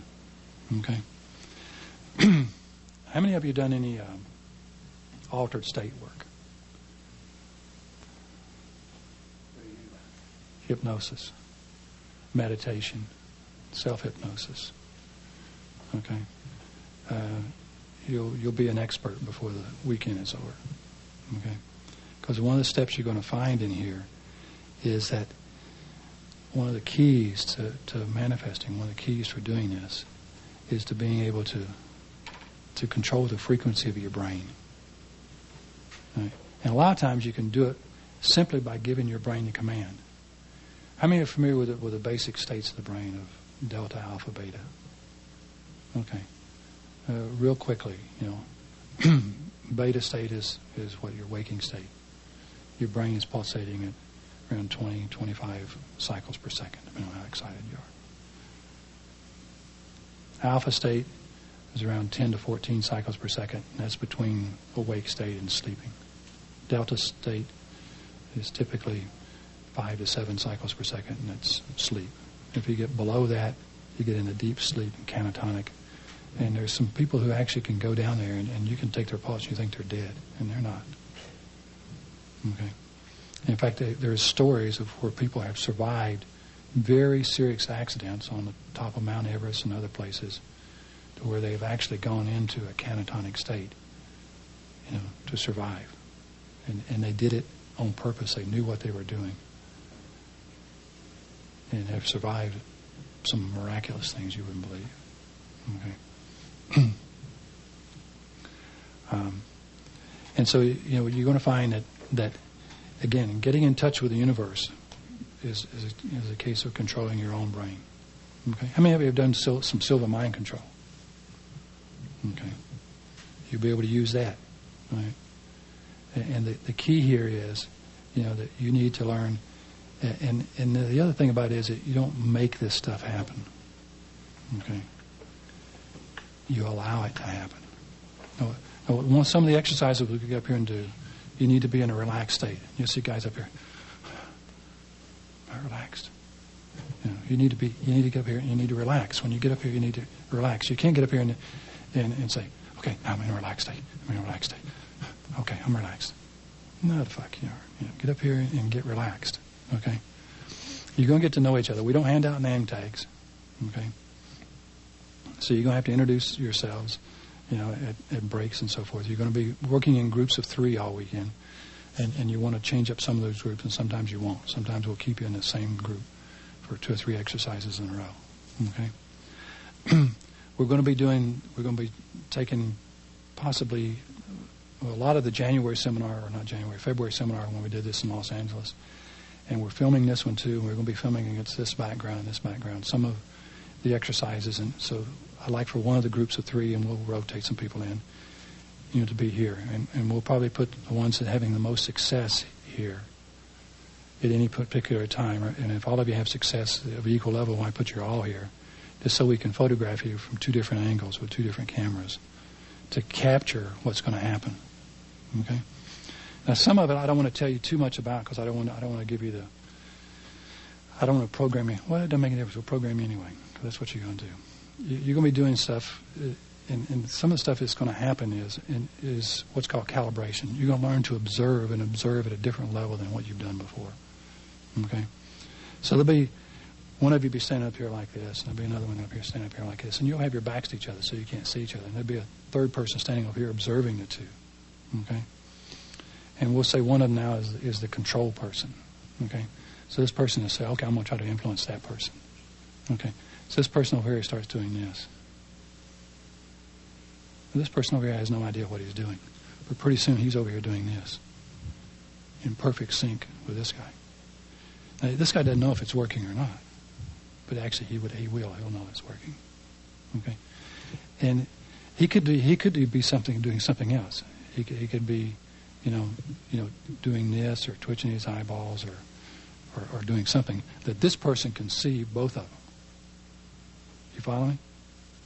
Okay. How many of you have done any altered state work? Hypnosis, meditation, self-hypnosis. Okay. You'll be an expert before the weekend is over. Okay. Because one of the steps you're going to find in here is that one of the keys to manifesting, one of the keys for doing this, is to being able to control the frequency of your brain. Right? And a lot of times you can do it simply by giving your brain the command. How many are familiar with the basic states of the brain of delta, alpha, beta? Okay. Real quickly, you know, beta state is what your waking state. Your brain is pulsating at around 20, 25 cycles per second, depending on how excited you are. Alpha state is around 10 to 14 cycles per second, and that's between awake state and sleeping. Delta state is typically 5 to 7 cycles per second, and that's sleep. If you get below that, you get into deep sleep and catatonic. And there's some people who actually can go down there and you can take their pulse and you think they're dead, and they're not. Okay. In fact, there's stories of where people have survived very serious accidents on the top of Mount Everest and other places, to where they've actually gone into a catatonic state, you know, to survive. And they did it on purpose. They knew what they were doing. And have survived some miraculous things you wouldn't believe. Okay. And so, you know, you're going to find that again, getting in touch with the universe is a case of controlling your own brain. Okay. How many of you have done some silver mind control? Okay. You'll be able to use that, right? And the key here is, you know, that you need to learn. And the other thing about it is that you don't make this stuff happen. Okay. You allow it to happen. Some of the exercises we could get up here and do, you need to be in a relaxed state. You'll see guys up here, relaxed. You know, you need to get up here and you need to relax. When you get up here, you need to relax. You can't get up here and say, okay, now I'm in a relaxed state. I'm in a relaxed state. Okay, I'm relaxed. No, the fuck you are. You know, get up here and get relaxed. Okay? You're going to get to know each other. We don't hand out name tags. Okay? So you're going to have to introduce yourselves, you know, at breaks and so forth. You're going to be working in groups of 3 all weekend, and you want to change up some of those groups, and sometimes you won't. Sometimes we'll keep you in the same group for 2 or 3 exercises in a row. Okay? We're going to be taking possibly a lot of the February seminar when we did this in Los Angeles. And we're filming this one too. We're going to be filming against this background and this background, some of the exercises. And so I'd like for one of the groups of 3, and we'll rotate some people in, you know, to be here. And we'll probably put the ones that are having the most success here at any particular time. And if all of you have success of equal level, why put you all here? Just so we can photograph you from 2 different angles with 2 different cameras to capture what's going to happen. Okay? Now, some of it I don't want to tell you too much about because I don't want to give you I don't want to program you. Well, it doesn't make any difference. We'll program you anyway because that's what you're going to do. You're going to be doing stuff, and some of the stuff that's going to happen is what's called calibration. You're going to learn to observe and observe at a different level than what you've done before. Okay? So there'll be one of you be standing up here like this, and there'll be another one up here standing up here like this, and you'll have your backs to each other so you can't see each other. And there'll be a third person standing over here observing the 2. Okay? And we'll say one of them now is the control person. Okay? So this person will say, okay, I'm going to try to influence that person. Okay? So this person over here starts doing this. This person over here has no idea what he's doing. But pretty soon he's over here doing this. In perfect sync with this guy. Now, this guy doesn't know if it's working or not. But actually he will. He'll know it's working. Okay? And he could be something, doing something else. He could be, doing this or twitching his eyeballs or doing something that this person can see both of them. You follow me?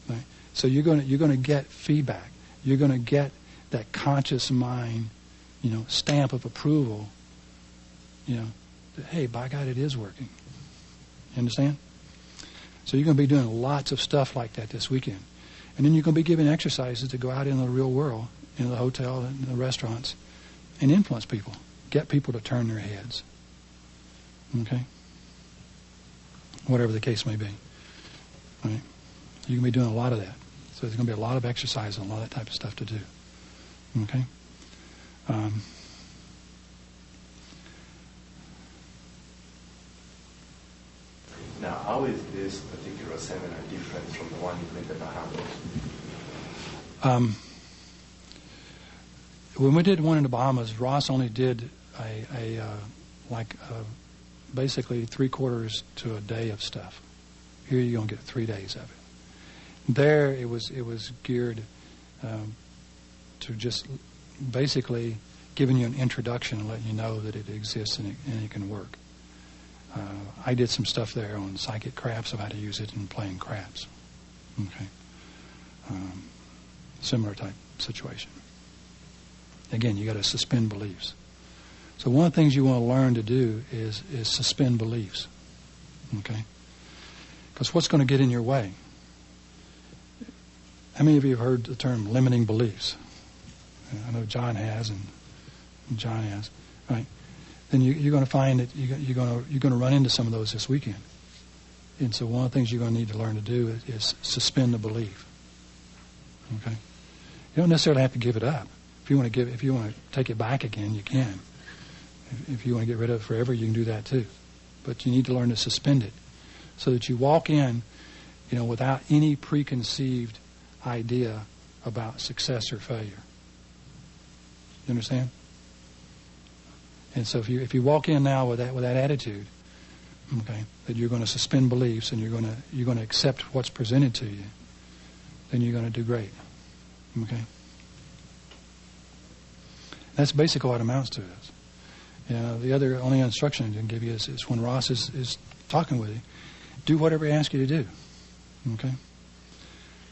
Right? So you're going to get feedback. You're going to get that conscious mind, stamp of approval. That, hey, by God, it is working. You understand? So you're going to be doing lots of stuff like that this weekend. And then you're going to be given exercises to go out in the real world, in the hotel and the restaurants, and influence people. Get people to turn their heads. Okay? Whatever the case may be. Right? You're going to be doing a lot of that. So there's going to be a lot of exercise and a lot of that type of stuff to do. Okay? Now, how is this particular seminar different from the one you did in the Bahamas? When we did one in the Bahamas, Ross only did basically 3/4 to a day of stuff. Here you're going to get 3 days of it. There it was geared to just basically giving you an introduction and letting you know that it exists and it can work. I did some stuff there on psychic craps, of how to use it in playing craps. Okay. Similar type situation. Again, you got to suspend beliefs. So one of the things you want to learn to do is suspend beliefs. Okay? Because what's going to get in your way? How many of you have heard the term limiting beliefs? I know John has, and John has. Right? Then you're going to find that you're going to run into some of those this weekend. And so one of the things you're going to need to learn to do is suspend the belief. Okay? You don't necessarily have to give it up. If you want to take it back again, you can. If you want to get rid of it forever, you can do that too. But you need to learn to suspend it so that you walk in, without any preconceived idea about success or failure. You understand? And so if you walk in now with that attitude, okay, that you're going to suspend beliefs and you're going to accept what's presented to you, then you're going to do great. Okay? That's basically what it amounts to. The other only instruction I can give you is when Ross is talking with you, do whatever he asks you to do. Okay?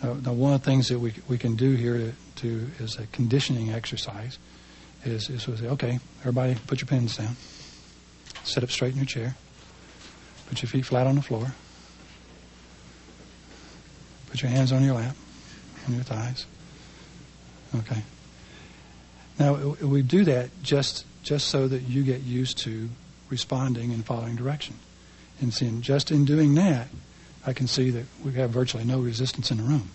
Now one of the things that we can do here is a conditioning exercise. Is we'll say, okay, everybody put your pens down. Sit up straight in your chair. Put your feet flat on the floor. Put your hands on your lap, on your thighs. Okay. Now, we do that just so that you get used to responding and following direction. And seeing, just in doing that, I can see that we have virtually no resistance in the room.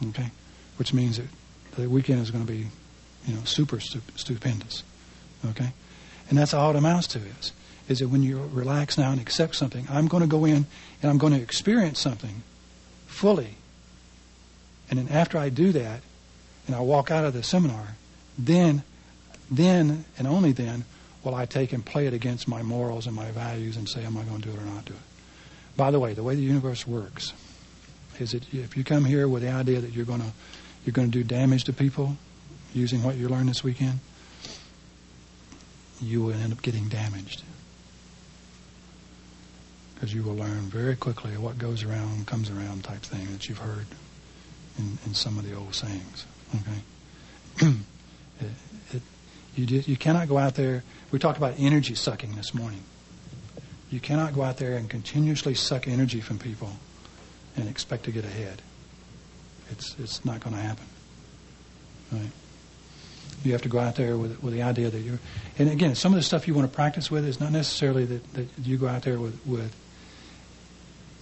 Okay? Which means that the weekend is going to be, super stupendous. Okay? And that's all it amounts to is that when you relax now and accept something, I'm going to go in and I'm going to experience something fully. And then after I do that, and I walk out of the seminar, then and only then will I take and play it against my morals and my values and say, am I going to do it or not do it? By the way, the way the universe works is that if you come here with the idea that you're going to do damage to people using what you learned this weekend, you will end up getting damaged. Because you will learn very quickly what goes around comes around type thing that you've heard in some of the old sayings. Okay? You cannot go out there. We talked about energy sucking this morning. You cannot go out there and continuously suck energy from people and expect to get ahead. It's not going to happen. Right? You have to go out there with the idea that you're... And again, some of the stuff you want to practice with is not necessarily that you go out there with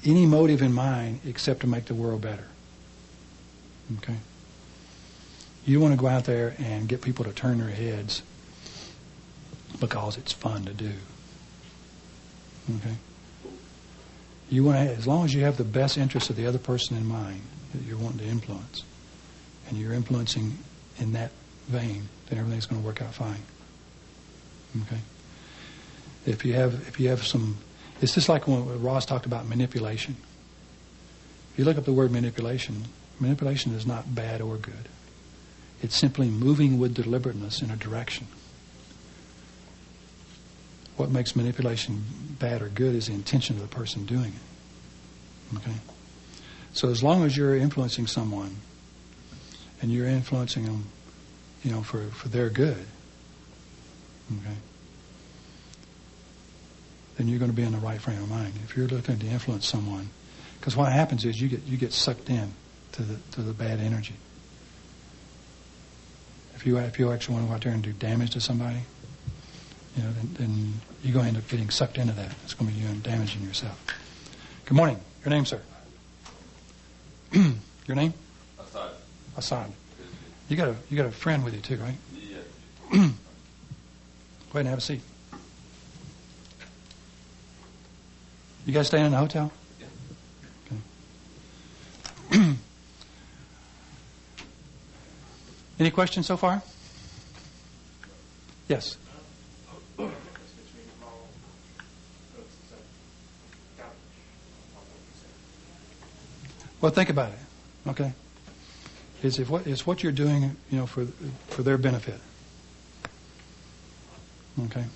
any motive in mind except to make the world better. Okay? You want to go out there and get people to turn their heads because it's fun to do. Okay? You want to, as long as you have the best interest of the other person in mind that you're wanting to influence, and you're influencing in that vein, then everything's going to work out fine. Okay? If you have some, it's just like when Ross talked about manipulation. If you look up the word manipulation, manipulation is not bad or good. It's simply moving with deliberateness in a direction. What makes manipulation bad or good is the intention of the person doing it. Okay? So as long as you're influencing someone, and you're influencing them, for their good, okay, then you're going to be in the right frame of mind. If you're looking to influence someone, because what happens is you get sucked in to the bad energy. If you actually want to go out there and do damage to somebody, then you're going to end up getting sucked into that. It's going to be you damaging yourself. Good morning. Your name, sir? Your name? Assad. Assad. You got a friend with you too, right? Yeah. Go ahead and have a seat. You guys staying in the hotel? Yeah. Okay. Any questions so far? Yes. Well, think about it. Okay. It's what you're doing, for their benefit. Okay. In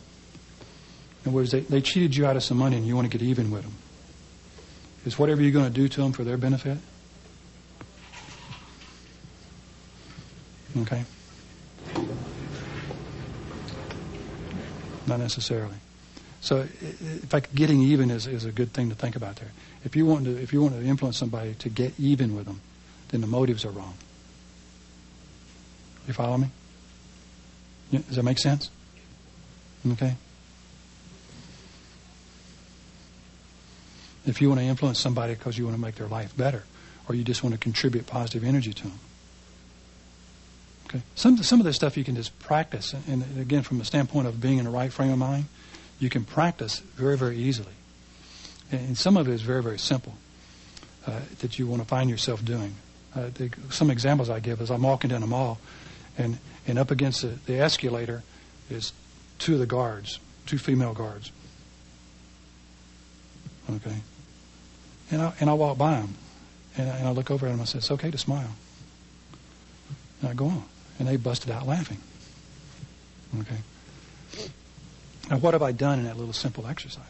other words, they cheated you out of some money and you want to get even with them. Is whatever you're going to do to them for their benefit? Okay. Not necessarily. So, in fact, getting even is a good thing to think about there. If you want to influence somebody to get even with them, then the motives are wrong. You follow me? Does that make sense? Okay. If you want to influence somebody because you want to make their life better, or you just want to contribute positive energy to them. Okay. Some of this stuff you can just practice, and again, from the standpoint of being in the right frame of mind, you can practice very, very easily. And some of it is very, very simple that you want to find yourself doing. Some examples I give is I'm walking down a mall, and up against the escalator is two of the guards, two female guards. Okay. And I walk by them, and I look over at them and I say, it's okay to smile. And I go on. And they busted out laughing. Okay. Now, what have I done in that little simple exercise?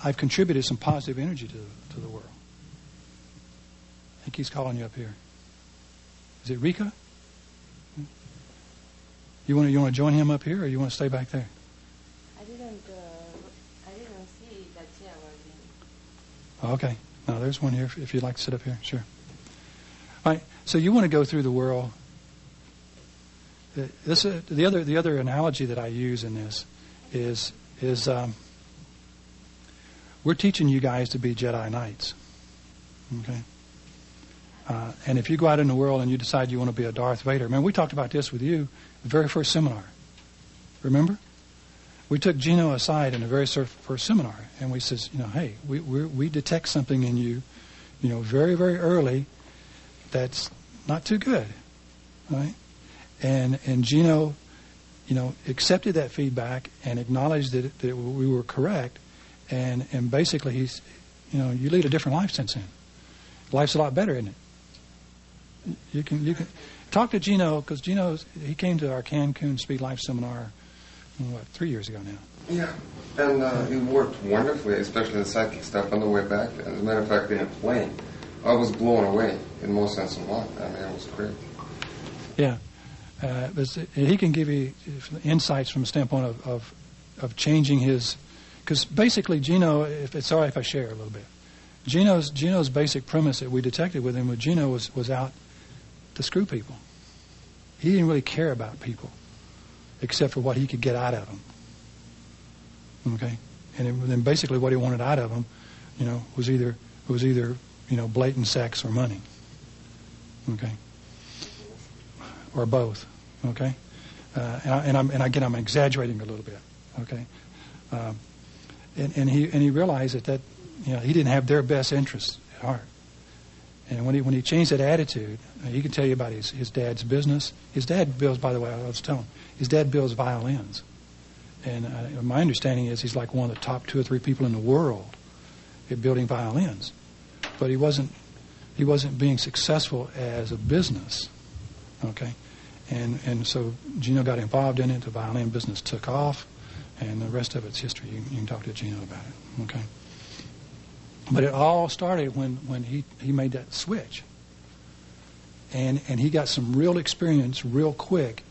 I've contributed some positive energy to the world. I think he's calling you up here. Is it Rika? You want to join him up here, or you want to stay back there? I didn't see that chair was in. Okay. Now, there's one here if you'd like to sit up here. Sure. All right. So you want to go through the world. The other analogy that I use in this is we're teaching you guys to be Jedi Knights. Okay. And if you go out in the world and you decide you want to be a Darth Vader, man, we talked about this with you the very first seminar. Remember? We took Gino aside in the very first seminar, and we says, hey, we detect something in you, very, very early that's not too good, right? And Gino, accepted that feedback and acknowledged that we were correct, and basically he's, you lead a different life since then. Life's a lot better, isn't it? You can talk to Gino, because he came to our Cancun Speed Life seminar, 3 years ago now. Yeah, and it worked wonderfully, especially the psychic stuff on the way back. As a matter of fact, in a plane, I was blown away in most sense of life. I mean, it was great. Yeah, he can give you insights from the standpoint of changing his, because basically Gino, if it's all right if I share a little bit, Gino's basic premise that we detected with him, Gino was out to screw people. He didn't really care about people, except for what he could get out of them. Okay, and then basically what he wanted out of them, was either blatant sex or money. Okay, or both. Okay, I'm exaggerating a little bit, okay? And he realized that he didn't have their best interests at heart. And when he changed that attitude, he could tell you about his dad's business. His dad builds, by the way, I was telling him, his dad builds violins. And my understanding is he's like one of the top 2 or 3 people in the world at building violins. But he wasn't being successful as a business, okay? And so Gino got involved in it. The violin business took off, and the rest of it's history. You can talk to Gino about it, okay? But it all started when he made that switch. And he got some real experience real quick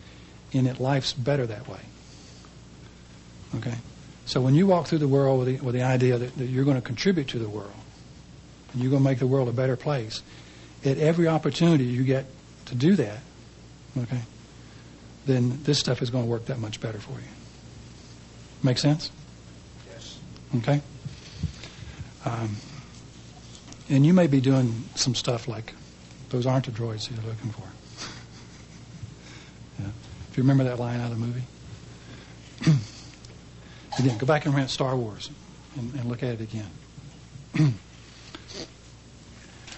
in that life's better that way. Okay? So when you walk through the world with the idea that you're going to contribute to the world, and you're going to make the world a better place, at every opportunity you get to do that, okay, then this stuff is going to work that much better for you. Make sense? Yes. Okay? And you may be doing some stuff like, those aren't the droids you're looking for. Yeah. If you remember that line out of the movie. Again, go back and rent Star Wars and look at it again.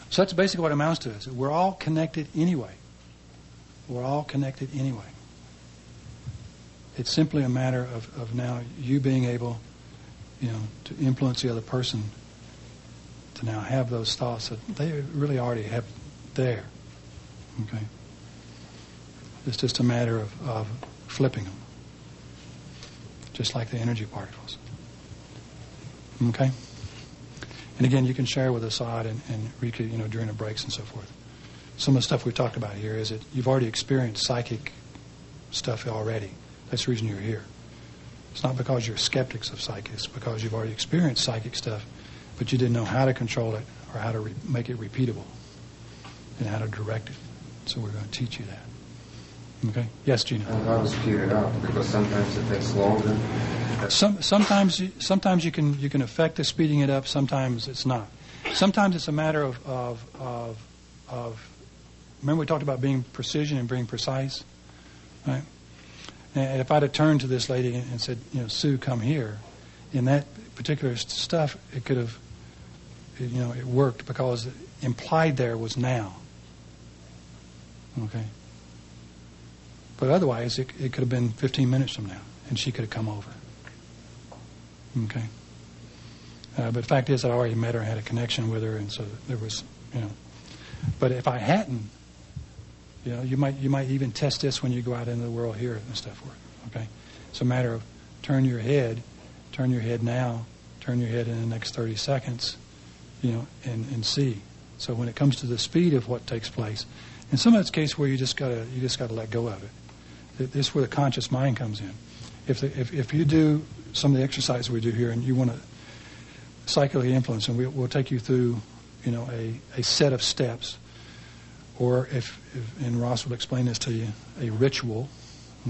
So that's basically what it amounts to. Is we're all connected anyway. We're all connected anyway. It's simply a matter of now you being able, to influence the other person to now have those thoughts that they really already have there. Okay? It's just a matter of flipping them. Just like the energy particles. Okay? And again, you can share with Assad and Rika, during the breaks and so forth. Some of the stuff we talked about here is that you've already experienced psychic stuff already. That's the reason you're here. It's not because you're skeptics of psychics, it's because you've already experienced psychic stuff, but you didn't know how to control it or how to make it repeatable and how to direct it. So we're going to teach you that. Okay? Yes, Gina? And how to speed it up, because sometimes it takes longer. Sometimes you can affect the speeding it up. Sometimes it's not. Sometimes it's a matter of remember we talked about being precision and being precise, right? And if I'd have turned to this lady and said, Sue, come here, in that particular stuff, it could have, it worked because implied there was now. Okay. But otherwise, it could have been 15 minutes from now, and she could have come over. Okay. But the fact is, I already met her, had a connection with her, and so there was, But if I hadn't, you might even test this when you go out into the world here and stuff. Okay. It's a matter of turn your head now, turn your head in the next 30 seconds, and see. So when it comes to the speed of what takes place, in some of it's case where you just gotta let go of it. This is where the conscious mind comes in. If you do some of the exercises we do here, and you want to psychically influence, and we'll take you through, a set of steps, or and Ross will explain this to you, a ritual,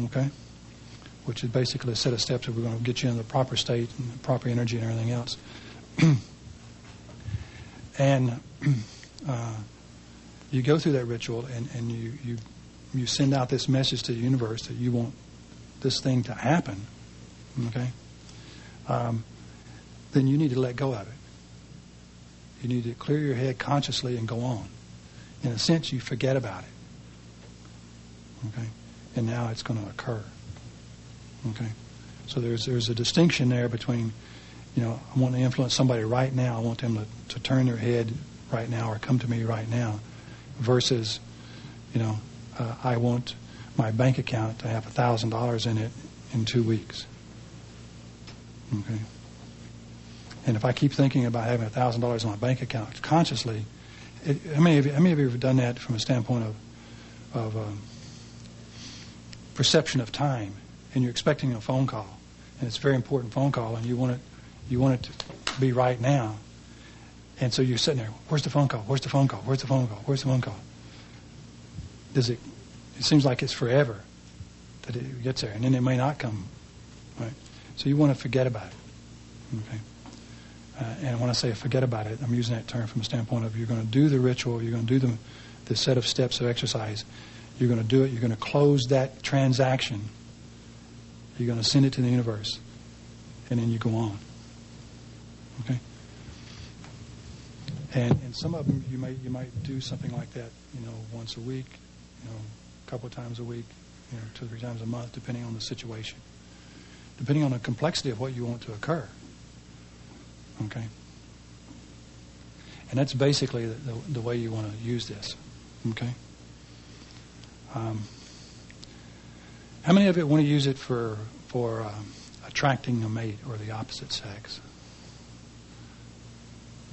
okay, which is basically a set of steps that we're going to get you in the proper state and the proper energy and everything else. And you go through that ritual, and you send out this message to the universe that you want this thing to happen, okay? Then you need to let go of it. You need to clear your head consciously and go on. In a sense, you forget about it, okay? And now it's going to occur, okay? So there's a distinction there between, I want to influence somebody right now. I want them to turn their head right now or come to me right now, versus, I want my bank account to have $1,000 in it in 2 weeks. Okay. And if I keep thinking about having $1,000 in my bank account consciously, how many of you have done that from a standpoint of perception of time, and you're expecting a phone call, and it's a very important phone call, and you want it to be right now, and so you're sitting there. Where's the phone call? Where's the phone call? Where's the phone call? Where's the phone call? It seems like it's forever that it gets there, and then it may not come, right? So you want to forget about it, okay? And when I say forget about it, I'm using that term from the standpoint of you're going to do the ritual, you're going to do the set of steps of exercise, you're going to do it, you're going to close that transaction, You're going to send it to the universe, and then you go on. Okay. And some of them you might do something like that, once a week, a couple of times a week, 2 or 3 times a month, depending on the situation, depending on the complexity of what you want to occur. Okay. And that's basically the way you want to use this. Okay. How many of you want to use it for attracting a mate or the opposite sex?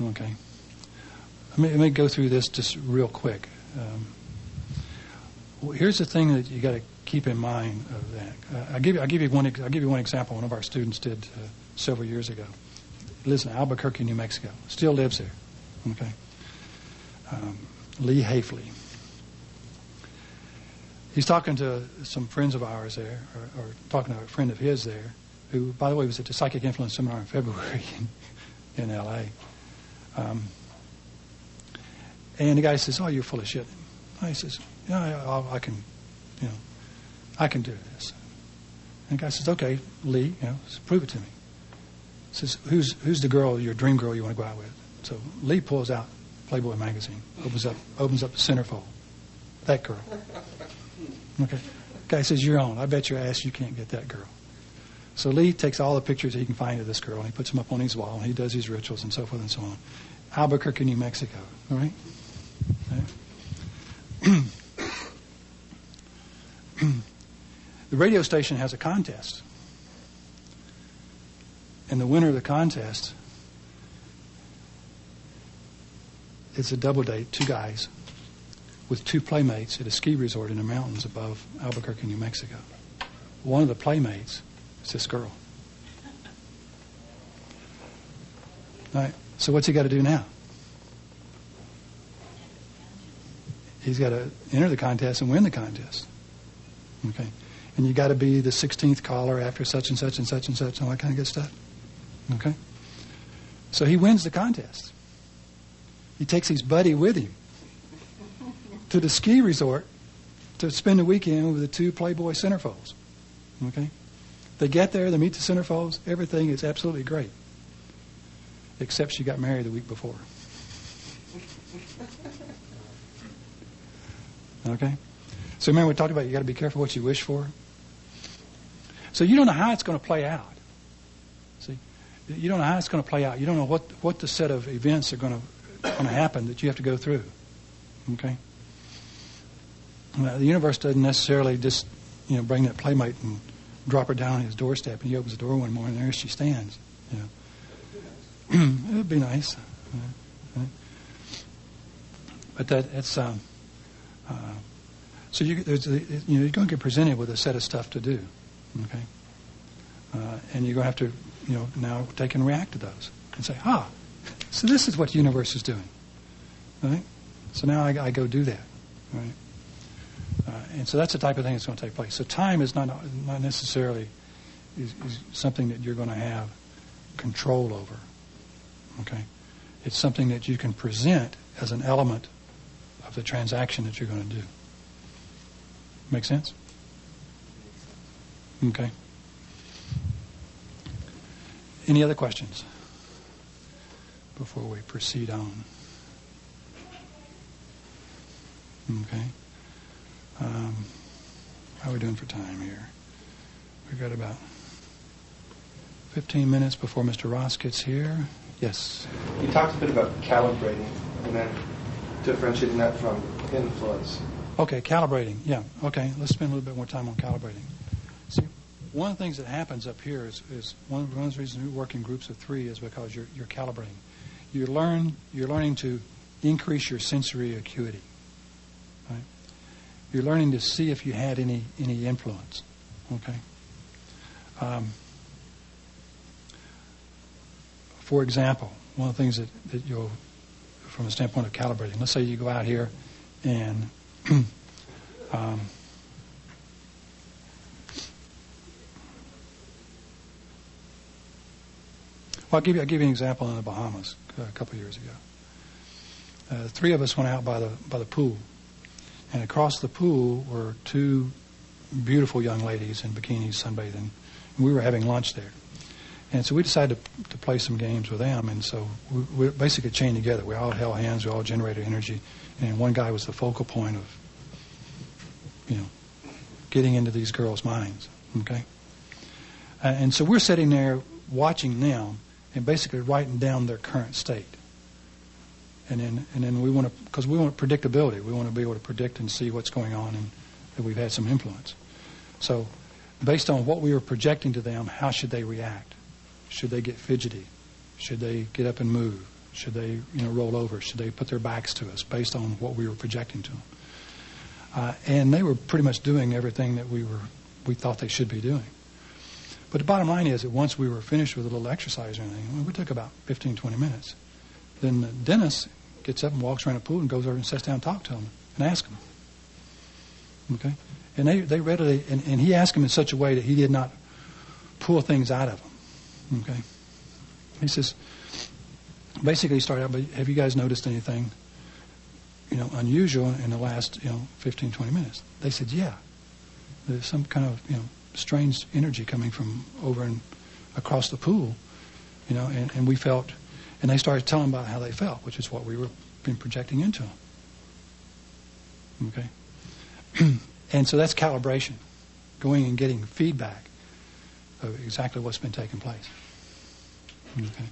Okay. Let me go through this just real quick. Here's the thing that you got to keep in mind of that. I'll give you one example. One of our students did several years ago. He lives in Albuquerque, New Mexico. Still lives there. Okay. Lee Hafley. He's talking to some friends of ours there, or talking to a friend of his there, who, by the way, was at the Psychic Influence Seminar in February in L.A. And the guy says, "Oh, you're full of shit." And he says, "Yeah, I can, I can do this." And the guy says, "Okay, Lee, prove it to me." He says, "Who's the girl, your dream girl, you want to go out with?" So Lee pulls out Playboy magazine, opens up the centerfold. That girl. Okay. Guy says, "You're on. I bet your ass you can't get that girl." So Lee takes all the pictures he can find of this girl, and he puts them up on his wall, and he does his rituals and so forth and so on. Albuquerque, New Mexico. All right? The radio station has a contest. And the winner of the contest is a double date, 2 guys, with 2 playmates at a ski resort in the mountains above Albuquerque, New Mexico. One of the playmates is this girl. All right. So what's he got to do now? He's got to enter the contest and win the contest. Okay. And you got to be the 16th caller after such and such and such and such and all that kind of good stuff. Okay. So he wins the contest. He takes his buddy with him to the ski resort to spend the weekend with the 2 Playboy centerfolds. Okay? They get there, they meet the centerfolds, everything is absolutely great. Except she got married the week before. Okay? So remember we talked about you got to be careful what you wish for? So you don't know how it's going to play out. See? You don't know how it's going to play out. You don't know what the set of events are going to happen that you have to go through. Okay? The universe doesn't necessarily just, bring that playmate and drop her down on his doorstep, and he opens the door one morning, and there she stands. It would be nice. But that's so you're going to get presented with a set of stuff to do. Okay? And you're going to have to, now take and react to those and say, so this is what the universe is doing. Right? So now I go do that. Right? And so that's the type of thing that's going to take place. So time is not necessarily is something that you're going to have control over. Okay? It's something that you can present as an element of the transaction that you're going to do. Make sense? Okay. Any other questions before we proceed on? Okay. How are we doing for time here? We've got about 15 minutes before Mr. Ross gets here. Yes? You talked a bit about calibrating and then differentiating that from influence. Okay, calibrating. Yeah. Okay, let's spend a little bit more time on calibrating. See, one of the things that happens up here is one of the reasons we work in groups of 3 is because you're calibrating. You're learning to increase your sensory acuity. Right? You're learning to see if you had any influence. Okay. For example, one of the things that you'll, from the standpoint of calibrating, let's say you go out here and well, I'll give you an example in the Bahamas a couple of years ago. 3 of us went out by the pool, and across the pool were 2 beautiful young ladies in bikinis sunbathing. We were having lunch there. And so we decided to play some games with them. And so we basically chained together. We all held hands. We all generated energy. And one guy was the focal point of, getting into these girls' minds. Okay? And so we're sitting there watching them and basically writing down their current state. And then we want to, because we want predictability. We want to be able to predict and see what's going on and that we've had some influence. So based on what we were projecting to them, how should they react? Should they get fidgety? Should they get up and move? Should they, roll over? Should they put their backs to us based on what we were projecting to them? And they were pretty much doing everything that we thought they should be doing. But the bottom line is that once we were finished with a little exercise or anything, we took about 15, 20 minutes. Then Dennis gets up and walks around the pool and goes over and sits down and talks to them and asks them. Okay? And they readily, and he asked them in such a way that he did not pull things out of them. Okay? He says, basically he started out, but have you guys noticed anything, unusual in the last, 15, 20 minutes? They said, yeah. There's some kind of, strange energy coming from over and across the pool, and we felt, and they started telling about how they felt, which is what we were been projecting into them. Okay? And so that's calibration, going and getting feedback of exactly what's been taking place. Okay?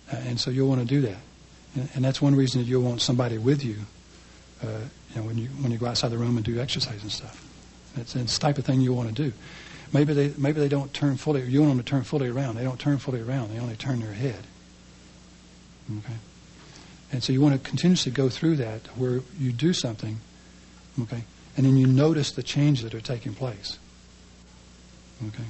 And so you'll want to do that. And that's one reason that you'll want somebody with you, when you go outside the room and do exercise and stuff. It's the type of thing you want to do. Maybe they don't turn fully. You want them to turn fully around. They don't turn fully around. They only turn their head. Okay. And so you want to continuously go through that where you do something, okay, and then you notice the changes that are taking place. Okay.